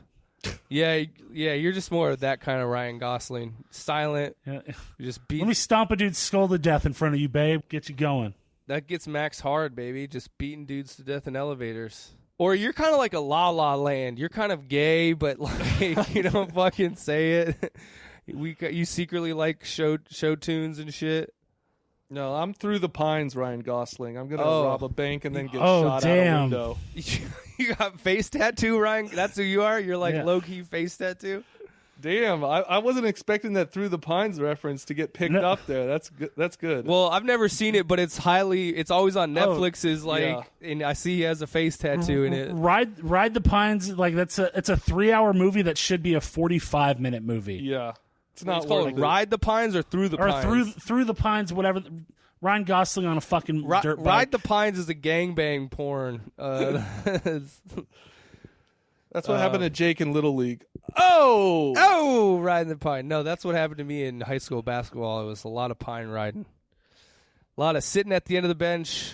Yeah, you're just more of that kind of Ryan Gosling. Silent. Yeah. Just beat. Let me stomp a dude's skull to death in front of you, babe. Get you going. That gets Max hard, baby. Just beating dudes to death in elevators. Or you're kind of like a La La Land. You're kind of gay, but like you don't fucking say it. You secretly like show tunes and shit. No, I'm Through the Pines, Ryan Gosling. I'm gonna rob a bank and then get shot out a window. You got face tattoo, Ryan? That's who you are? You're like low-key face tattoo? Damn, I wasn't expecting that Through the Pines reference to get picked up there. That's good. That's good. Well, I've never seen it, but it's always on Netflix. And I see he has a face tattoo in it. Ride the Pines, like it's a 3-hour movie that should be a 45-minute movie. Yeah, it's not It's called Ride the Pines or Through the Pines. Or through the Pines, whatever. Ryan Gosling on a fucking dirt bike. Ride the Pines is a gangbang porn. That's what happened to Jake in Little League. Oh, riding the pine. No, that's what happened to me in high school basketball. It was a lot of pine riding. A lot of sitting at the end of the bench,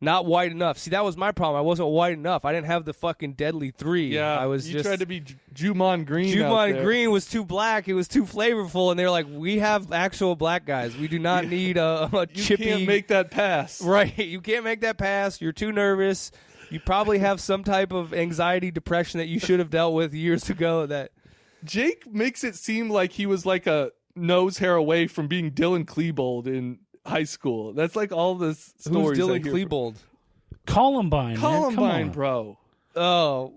not wide enough. See, that was my problem. I wasn't wide enough. I didn't have the fucking deadly three. Yeah, I was you tried to be Juman Green. Juman Green was too black. It was too flavorful. And they're like, we have actual black guys. We do not need a chippy. You can't make that pass. Right. You can't make that pass. You're too nervous. You probably have some type of anxiety, depression that you should have dealt with years ago. That Jake makes it seem like he was like a nose hair away from being Dylan Klebold in high school. That's like all the stories. Who's Dylan Klebold? Columbine, Columbine, bro. Oh.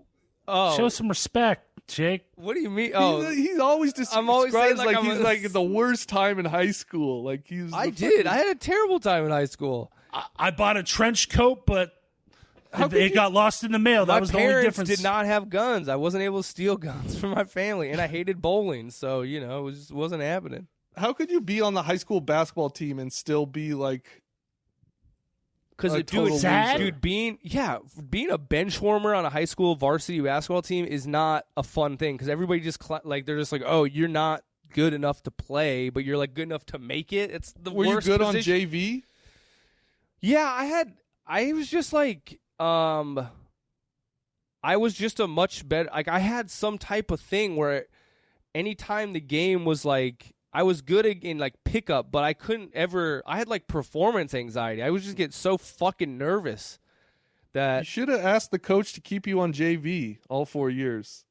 Show some respect, Jake. What do you mean? He's always I'm always saying like I'm he's like at the worst time in high school. Like I had a terrible time in high school. I bought a trench coat, but it got lost in the mail. That was the only difference. My parents did not have guns. I wasn't able to steal guns from my family, and I hated bowling, so it just wasn't happening. How could you be on the high school basketball team and still be like? Because dude, being a bench warmer on a high school varsity basketball team is not a fun thing. Because everybody just they're just like, oh, you're not good enough to play, but you're like good enough to make it. It's the Were worst you good position. on JV? Yeah, I was just like. I was just a much better. Like I had some type of thing where, anytime the game was like, I was good in like pickup, but I couldn't ever. I had like performance anxiety. I would just get so fucking nervous that you should have asked the coach to keep you on JV all 4 years.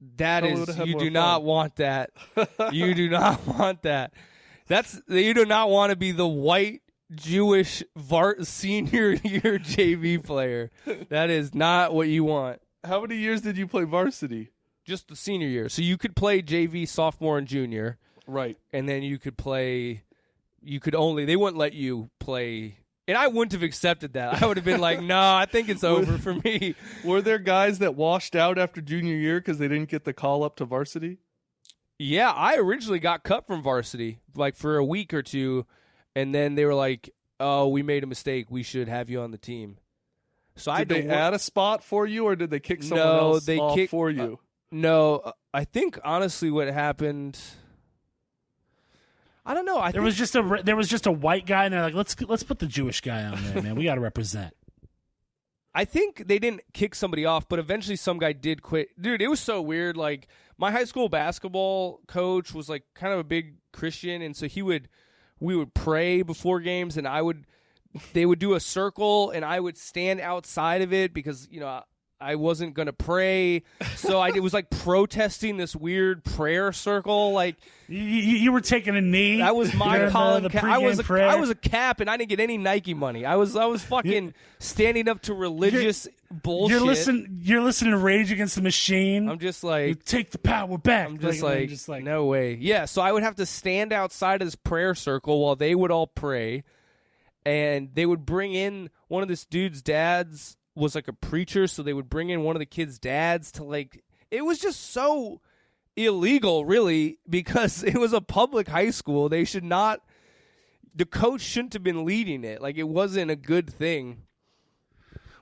You do not want that. You do not want that. You do not want to be the white Jewish senior year JV player. That is not what you want. How many years did you play varsity? Just the senior year. So you could play JV sophomore and junior. Right. And then they wouldn't let you play. And I wouldn't have accepted that. I would have been like, no, I think it's over for me. Were there guys that washed out after junior year because they didn't get the call up to varsity? Yeah, I originally got cut from varsity, like for a week or two. And then they were like, "Oh, we made a mistake. We should have you on the team." So did they add a spot for you, or did they kick someone else off for you? No, I think honestly, what happened, I don't know. There was just a white guy, and they're like, "Let's put the Jewish guy on there, man. We got to represent." I think they didn't kick somebody off, but eventually some guy did quit. Dude, it was so weird. Like my high school basketball coach was like kind of a big Christian, and so we would pray before games, and they would do a circle, and I would stand outside of it because, I wasn't going to pray. So it was like protesting this weird prayer circle. Like you were taking a knee. That was my Colin. I was a cap, and I didn't get any Nike money. I was fucking standing up to religious bullshit. You're listening to Rage Against the Machine. I'm just like, take the power back. I'm just like, no way. Yeah, so I would have to stand outside of this prayer circle while they would all pray, and they would bring in one of this dude's dads was like a preacher, so they would bring in one of the kids' dads to like. It was just so illegal, really, because it was a public high school. They should not. The coach shouldn't have been leading it. Like it wasn't a good thing.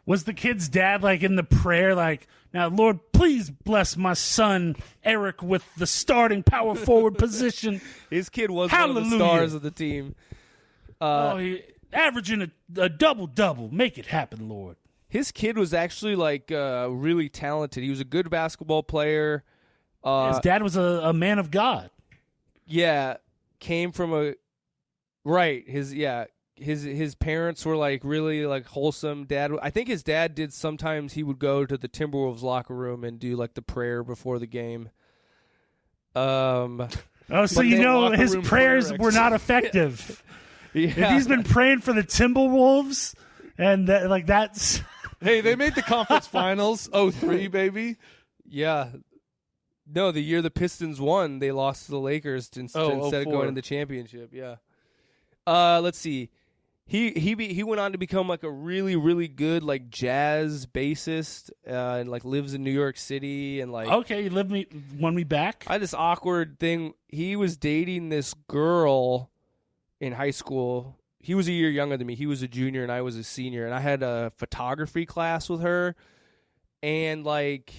Was the kid's dad like in the prayer, like, now, Lord, please bless my son Eric with the starting power forward position? His kid was Hallelujah. One of the stars of the team. He averaging a double-double. Make it happen, Lord. His kid was actually like really talented. He was a good basketball player. His dad was a man of God. Yeah, came from a right. His parents were like really like wholesome. I think his dad did. Sometimes he would go to the Timberwolves locker room and do like the prayer before the game. So his prayers were not effective. Yeah. If he's been praying for the Timberwolves, and that's. Hey, they made the conference finals. 03, baby. Yeah. No, the year the Pistons won, they lost to the Lakers instead of 04. going to the championship. Yeah. Let's see. He went on to become like a really, really good like jazz bassist, and like lives in New York City and like. Okay, you won me back. I had this awkward thing. He was dating this girl in high school. He was a year younger than me. He was a junior and I was a senior, and I had a photography class with her, and like.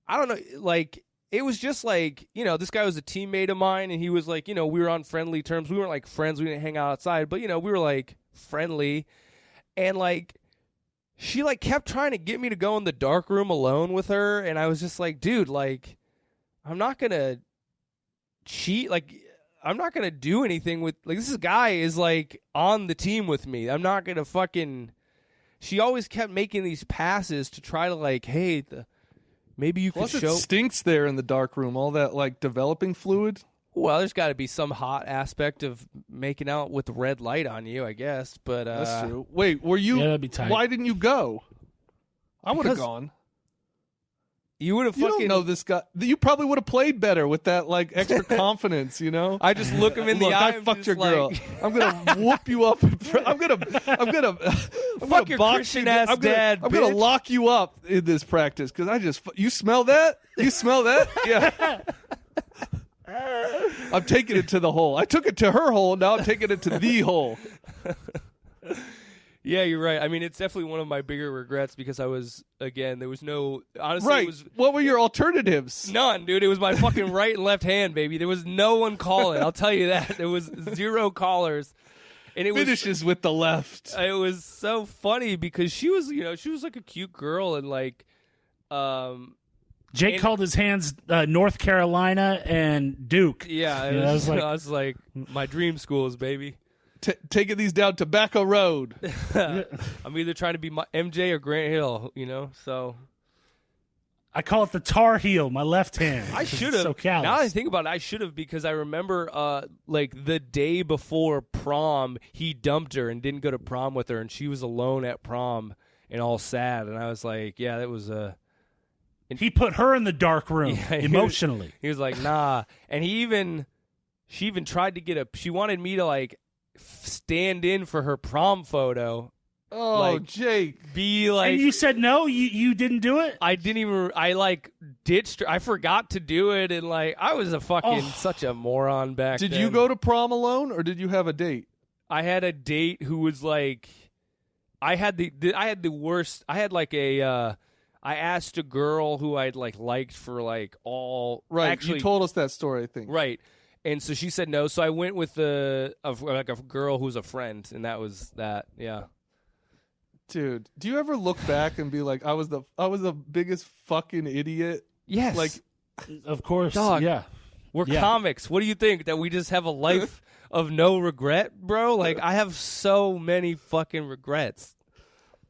I don't know, like, it was just like, you know, this guy was a teammate of mine, and he was like, you know, we were on friendly terms. We weren't like friends. We didn't hang out outside, but, you know, we were like friendly. And like, she like kept trying to get me to go in the dark room alone with her. And I was just like, dude, like, I'm not going to cheat. Like, I'm not going to do anything with, like, this guy is like on the team with me. I'm not going to fucking, she always kept making these passes to try to like, hey, maybe you could Plus show. It stinks there in the dark room. All that like developing fluid. Well, there's got to be some hot aspect of making out with red light on you, I guess. But that's true. Wait, were you? Yeah, that'd be tight. Why didn't you go? I would have Because gone. You would have You fucking. don't know this guy. You probably would have played better with that like extra confidence. You know. I just look him in the Look, eye. I I'm fucked just your like, girl. I'm gonna whoop you up. I'm gonna Fuck your box Christian you. ass I'm gonna, dad, I'm gonna bitch. lock you up in this practice because you smell that? You smell that? Yeah. I'm taking it to the hole. I took it to her hole. Now I'm taking it to the hole. Yeah, you're right. I mean, it's definitely one of my bigger regrets because I was, again, there was no, honestly, Right. it was What were your alternatives? none, dude. It was my fucking right and left hand, baby. There was no one calling. I'll tell you that. There was 0 callers. And it Finishes with the left. it was so funny because she was, you know, she was like a cute girl and like, Jake called his hands North Carolina and Duke. yeah, I was like, I was like, my dream schools, baby. Taking these down Tobacco Road. I'm either trying to be MJ or Grant Hill, you know, so. I call it the Tar Heel, my left hand. I 'cause should it's have. So callous. Now that I think about it, I should have because I remember, like the day before prom, he dumped her and didn't go to prom with her, and she was alone at prom and all sad. And I was like, yeah, that was a. He put her in the dark room Yeah, emotionally. He was like, nah, and she even tried to get she wanted me to like stand in for her prom photo. Oh, Like, Jake. Be like, And you said no, you didn't do it? I didn't even. I like ditched her. I forgot to do it, and like I was a fucking such a moron back then. Did you go to prom alone, or did you have a date? I had a date who was like, I had the worst. I had like a. I asked a girl who I'd like liked for like all. Right. Actually, You told us that story, I think. right. And so she said no. So I went with like a girl who's a friend, and that was that. Yeah. Dude, do you ever look back and be like, I was the biggest fucking idiot? Yes. Like, Of course. Dog. Yeah. We're Yeah. comics. What do you think? That we just have a life of no regret, bro? Like, I have so many fucking regrets.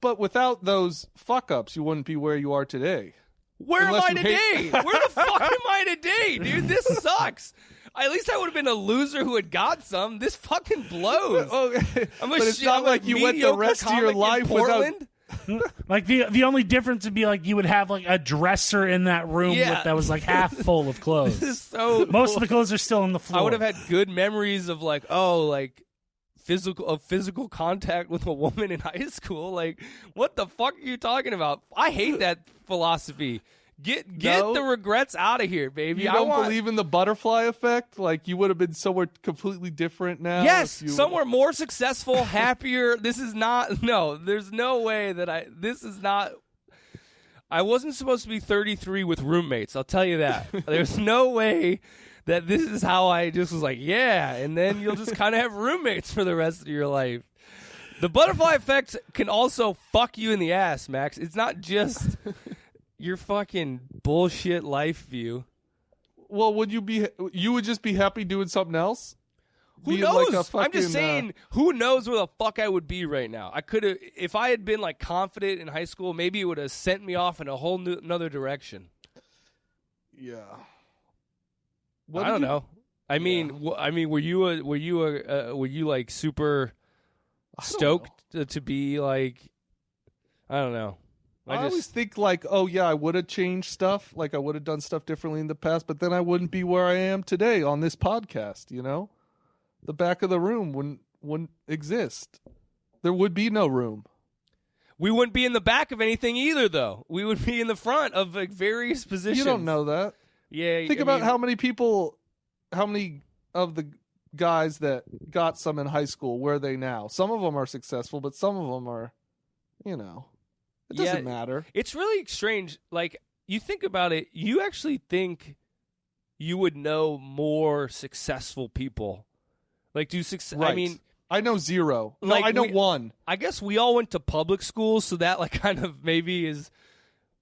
but without those fuck ups, you wouldn't be where you are today. Where Unless am I you hate- today? Where the fuck am I today, dude? This sucks. At least I would have been a loser who had got some. This fucking blows. Okay. I'm But it's not like you went the rest of your life without. Portland. Like the only difference would be like you would have like a dresser in that room Yeah. that was like half full of clothes. This is so. Most of the clothes are still on the floor. I would have had good memories of like, physical contact with a woman in high school. Like, what the fuck are you talking about? I hate that philosophy. Get No? the regrets out of here, baby. You don't believe in the butterfly effect? Like you would have been somewhere completely different now? Yes, if you- somewhere more successful, happier. This is not. No, there's no way that this is not. I wasn't supposed to be 33 with roommates. I'll tell you that. There's no way that this is how I just was like, yeah, and then you'll just kind of have roommates for the rest of your life. The butterfly effect can also fuck you in the ass, Max. It's not just your fucking bullshit life view. Well, you would just be happy doing something else? Who Being knows? like a I'm fucking, just saying, who knows where the fuck I would be right now? I could have, if I had been like confident in high school, maybe it would have sent me off in a whole another direction. Yeah. I don't know. I mean, were you like super stoked to be like? I don't know. I always think like, oh yeah, I would have changed stuff. Like I would have done stuff differently in the past, but then I wouldn't be where I am today on this podcast. You know, the back of the room wouldn't exist. There would be no room. We wouldn't be in the back of anything either, though. We would be in the front of like various positions. You don't know that. Yeah. Think about how many of the guys that got some in high school, where are they now? Some of them are successful, but some of them are, it doesn't matter. It's really strange. Like, you think about it, you actually think you would know more successful people. Like, right. I mean, I know zero. No, I know one. I guess we all went to public schools, so that like kind of maybe is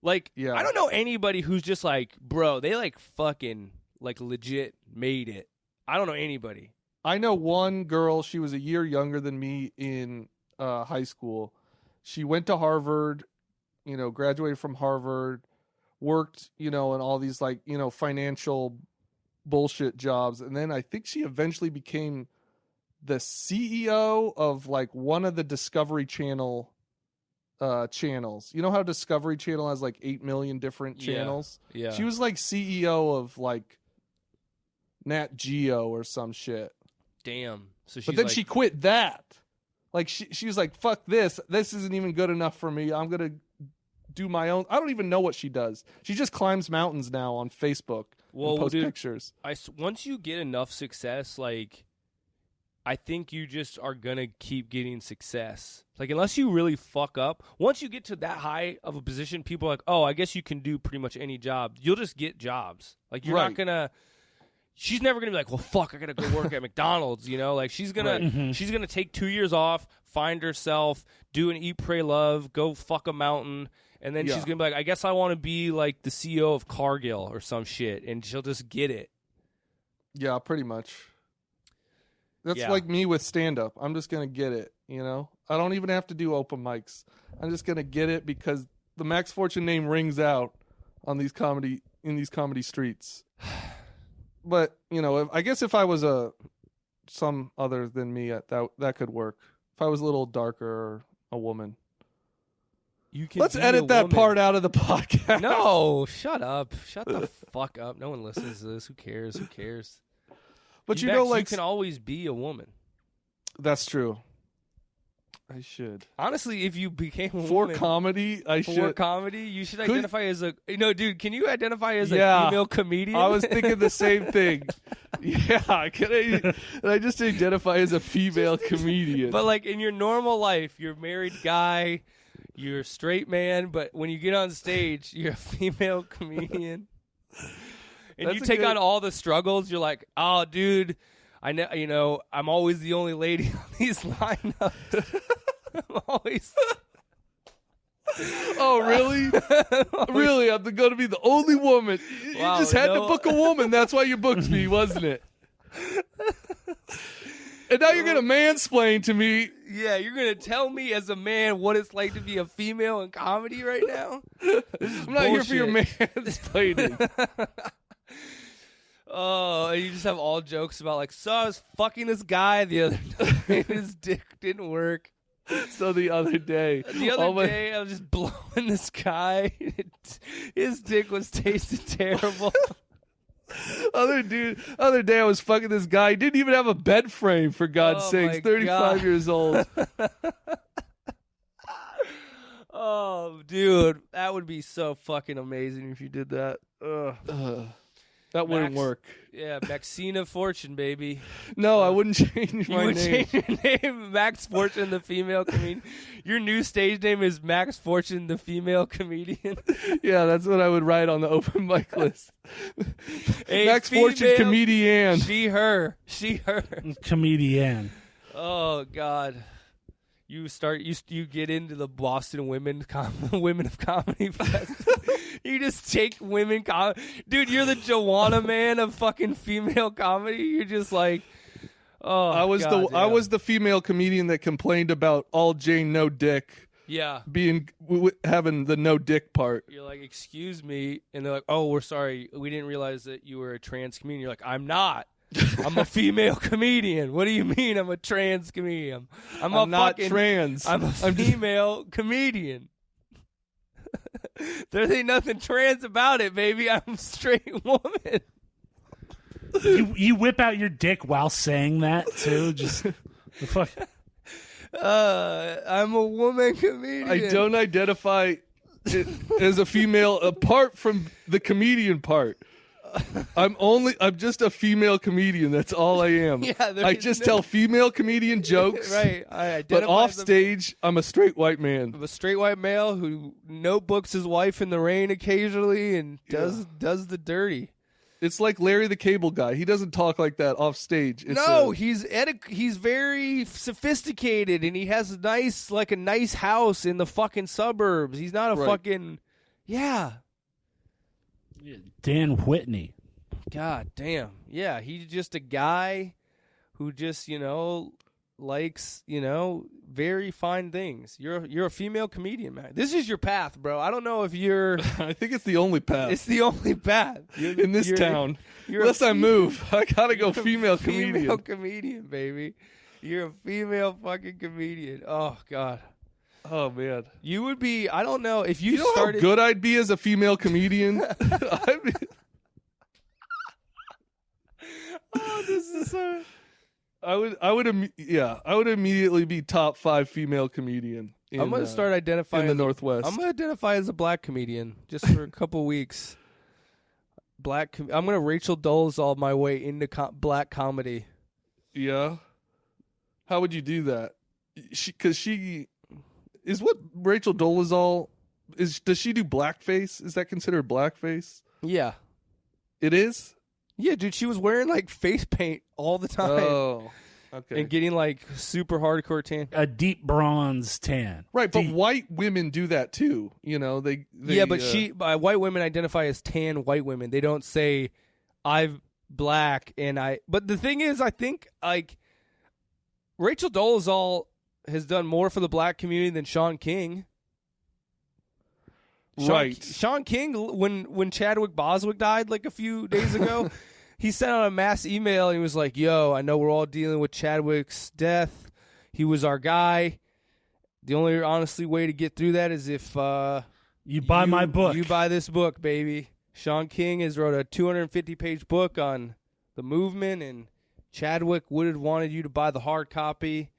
like, I don't know anybody who's just like, bro, they like fucking like legit made it. I don't know anybody. I know one girl. She was a year younger than me in high school. She went to Harvard, graduated from Harvard, worked, in all these like, financial bullshit jobs. And then I think she eventually became the CEO of like one of the Discovery Channel channels. You know how Discovery Channel has like 8 million different channels? Yeah. She was like CEO of like Nat Geo or some shit. Damn. So but then she quit that. Like she was like, fuck this. This isn't even good enough for me. I'm going to do my own. I don't even know what she does. She just climbs mountains now on Facebook and posts pictures. Once you get enough success, like, I think you just are going to keep getting success. Like, unless you really fuck up, once you get to that high of a position, people are like, oh, I guess you can do pretty much any job. You'll just get jobs. Like, you're not going to. She's never gonna be like, well, fuck, I gotta go work at McDonald's, Like she's gonna take 2 years off, find herself, do an Eat, Pray, Love, go fuck a mountain, and then she's gonna be like, I guess I want to be like the CEO of Cargill or some shit, and she'll just get it. Yeah, pretty much. That's like me with stand up. I'm just gonna get it, I don't even have to do open mics. I'm just gonna get it because the Max Fortune name rings out in these comedy streets. But, I guess if I was some other than me, that could work. If I was a little darker or a woman. Let's edit that part out of the podcast. No, shut up. Shut the fuck up. No one listens to this. Who cares? But you can always be a woman. That's true. I should. Honestly, if you became a for woman, comedy, you should identify as a. No, dude, can you identify as a female comedian? I was thinking the same thing. Yeah, can I just identify as a female comedian? But like in your normal life, you're a married guy, you're a straight man, but when you get on stage, you're a female comedian, and you take on all the struggles. You're like, oh, dude. I know, I'm always the only lady on these lineups. I'm always. Oh, really? Really? I'm going to be the only woman. Wow, you just had to book a woman. That's why you booked me, wasn't it? And now you're going to mansplain to me. Yeah, you're going to tell me as a man what it's like to be a female in comedy right now? I'm not here for your mansplaining. Oh, and you just have all jokes about like, so I was fucking this guy the other day, his dick didn't work. So the other day I was just blowing this guy. His dick was tasted terrible. Other day I was fucking this guy. He didn't even have a bed frame, for God's sakes. 35 years old. Oh, dude, that would be so fucking amazing if you did that. That wouldn't work. Yeah, Maxina Fortune, baby. No, I wouldn't change my name. You would change your name, Max Fortune, the female comedian. Your new stage name is Max Fortune, the female comedian. Yeah, that's what I would write on the open mic list. Max Fortune, comedian. She, her. Comedian. Oh, God. You get into the Boston Women of Comedy Fest. You just take women dude, you're the Joanna Man of fucking female comedy. You're just like, oh, I was the female comedian that complained about all Jane no dick. Yeah, having the no dick part. You're like, excuse me, and they're like, oh, we're sorry, we didn't realize that you were a trans comedian. You're like, I'm not. I'm a female comedian. What do you mean I'm a trans comedian? I'm not trans. I'm a female comedian. There ain't nothing trans about it, baby. I'm a straight woman. You whip out your dick while saying that too. Just the fuck. I'm a woman comedian. I don't identify as a female apart from the comedian part. I'm just a female comedian. That's all I am. Yeah, I just tell female comedian jokes. Right. But off stage, I'm a straight white man. I'm a straight white male who notebooks his wife in the rain occasionally and does the dirty. It's like Larry the Cable Guy. He doesn't talk like that off stage. He's very sophisticated and he has a nice house in the fucking suburbs. He's not a fucking Dan Whitney. God damn. Yeah, he's just a guy who just, likes, very fine things. You're a female comedian, man. This is your path, bro. I don't know if you're I think it's the only path. It's the only path. In this town. Unless I move, I gotta go female comedian. Female comedian, baby. You're a female fucking comedian. Oh, God. Oh, man. You would be, I don't know, if you know started... how good I'd be as a female comedian? This is so... I would immediately be top 5 female comedian. I'm gonna start identifying in the Northwest. I'm gonna identify as a black comedian just for a couple weeks. I'm gonna Rachel Dolezal my way into black comedy. Yeah. How would you do that? Because she is what Rachel Dolezal is. Does she do blackface? Is that considered blackface? Yeah, it is. Yeah, dude, she was wearing like face paint all the time. Oh, okay. And getting like super hardcore tan. A deep bronze tan. Right, but white women do that too. They yeah, but white women identify as tan white women. They don't say I'm black and I. But the thing is, I think like Rachel Dolezal has done more for the black community than Sean King. Right. Sean King, when Chadwick Boswick died like a few days ago, he sent out a mass email and he was like, yo, I know we're all dealing with Chadwick's death. He was our guy. The only honestly way to get through that is if you buy my book. You buy this book, baby. Sean King has wrote a 250-page book on the movement, and Chadwick would have wanted you to buy the hard copy.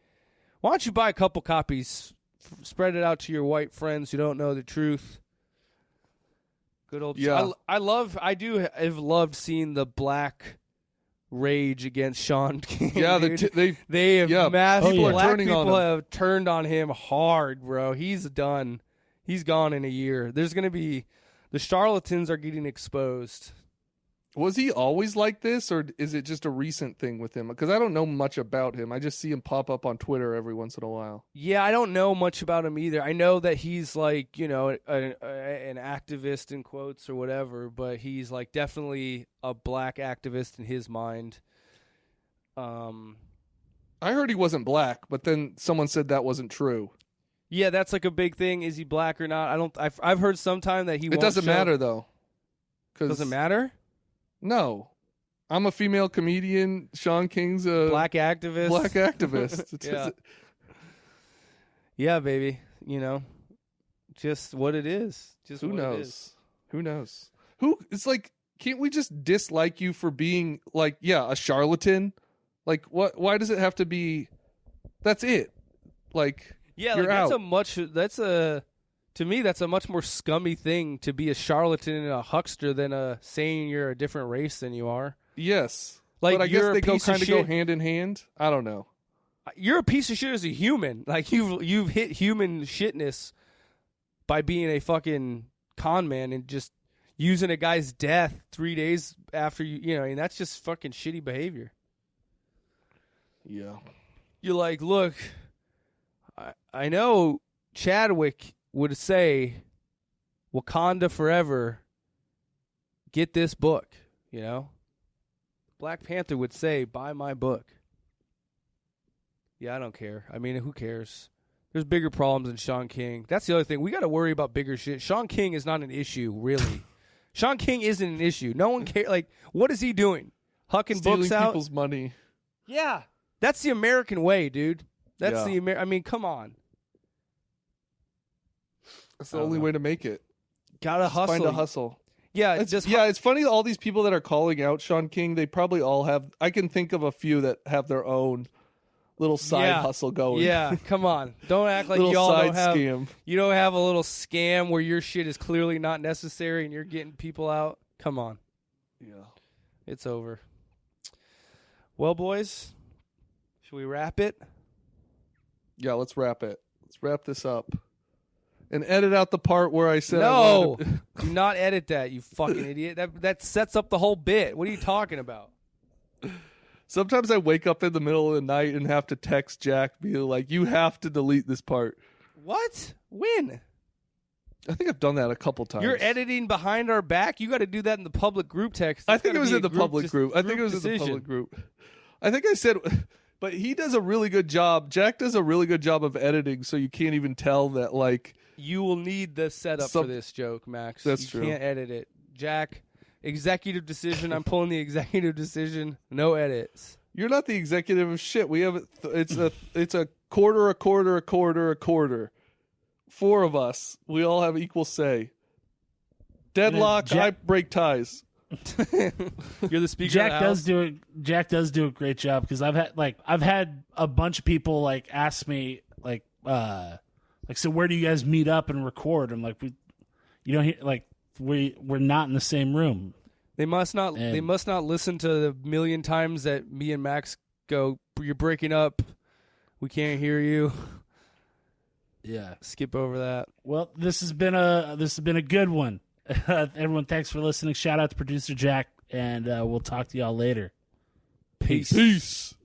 Why don't you buy a couple copies? Spread it out to your white friends who don't know the truth. Good old. Yeah. I've loved seeing the black rage against Sean King. Yeah, they have massive. Black people him. have turned on him hard, bro. He's done. He's gone in a year. There's going to be the charlatans are getting exposed. Was he always like this, or is it just a recent thing with him? Because I don't know much about him. I just see him pop up on Twitter every once in a while. Yeah, I don't know much about him either. I know that he's like, an activist in quotes or whatever, but he's like definitely a black activist in his mind. I heard he wasn't black, but then someone said that wasn't true. Yeah, that's like a big thing. Is he black or not? I've heard sometime that he. It doesn't matter though. Doesn't matter. No, I'm a female comedian. Sean King's a black activist. Yeah. Yeah, baby. Just what it is. Just who what knows? It is. Who knows? It's like, can't we just dislike you for being like, a charlatan? Like, what? Why does it have to be? That's it. Like, yeah, you're out. To me, that's a much more scummy thing to be a charlatan and a huckster than saying you're a different race than you are. Yes. Like, but I guess they go hand in hand. I don't know. You're a piece of shit as a human. Like, you've hit human shitness by being a fucking con man and just using a guy's death 3 days after and that's just fucking shitty behavior. Yeah. You're like, look, I know Chadwick would say, Wakanda forever, get this book, Black Panther would say, buy my book. Yeah, I don't care. I mean, who cares? There's bigger problems than Sean King. That's the other thing. We got to worry about bigger shit. Sean King is not an issue, really. Sean King isn't an issue. No one cares. Like, what is he doing? Hucking books out? Stealing people's money. Yeah. That's the American way, dude. That's I mean, come on. That's the only way to make it. Gotta hustle. Find a hustle. Yeah, It's funny. All these people that are calling out Sean King, they probably all have. I can think of a few that have their own little side hustle going. Yeah, come on. Don't act like Little y'all side don't have. scam. You don't have a little scam where your shit is clearly not necessary and you're getting people out. Come on. Yeah. It's over. Well, boys, should we wrap it? Yeah, let's wrap it. Let's wrap this up. And edit out the part where I said No. Do not edit that, you fucking idiot. That sets up the whole bit. What are you talking about? Sometimes I wake up in the middle of the night and have to text Jack, be like, you have to delete this part. What? When? I think I've done that a couple times. You're editing behind our back? You got to do that in the public group text. I think it was in the public group. I think it was in the public group. I think I said, but he does a really good job. Jack does a really good job of editing, so you can't even tell that, like. You will need the setup for this joke, Max. That's true. You can't edit it. Jack, executive decision. I'm pulling the executive decision. No edits. You're not the executive of shit. We have it's a quarter, a quarter, a quarter, a quarter. 4 of us. We all have equal say. Deadlock. I break ties. You're the speaker. Jack of the House. Jack does do a great job because I've had a bunch of people like ask me so where do you guys meet up and record? I'm like, we're not in the same room. They must not listen to the million times that me and Max go, you're breaking up. We can't hear you. Yeah. Skip over that. Well, this has been a good one. Everyone, thanks for listening. Shout out to producer Jack, and we'll talk to y'all later. Peace. Peace.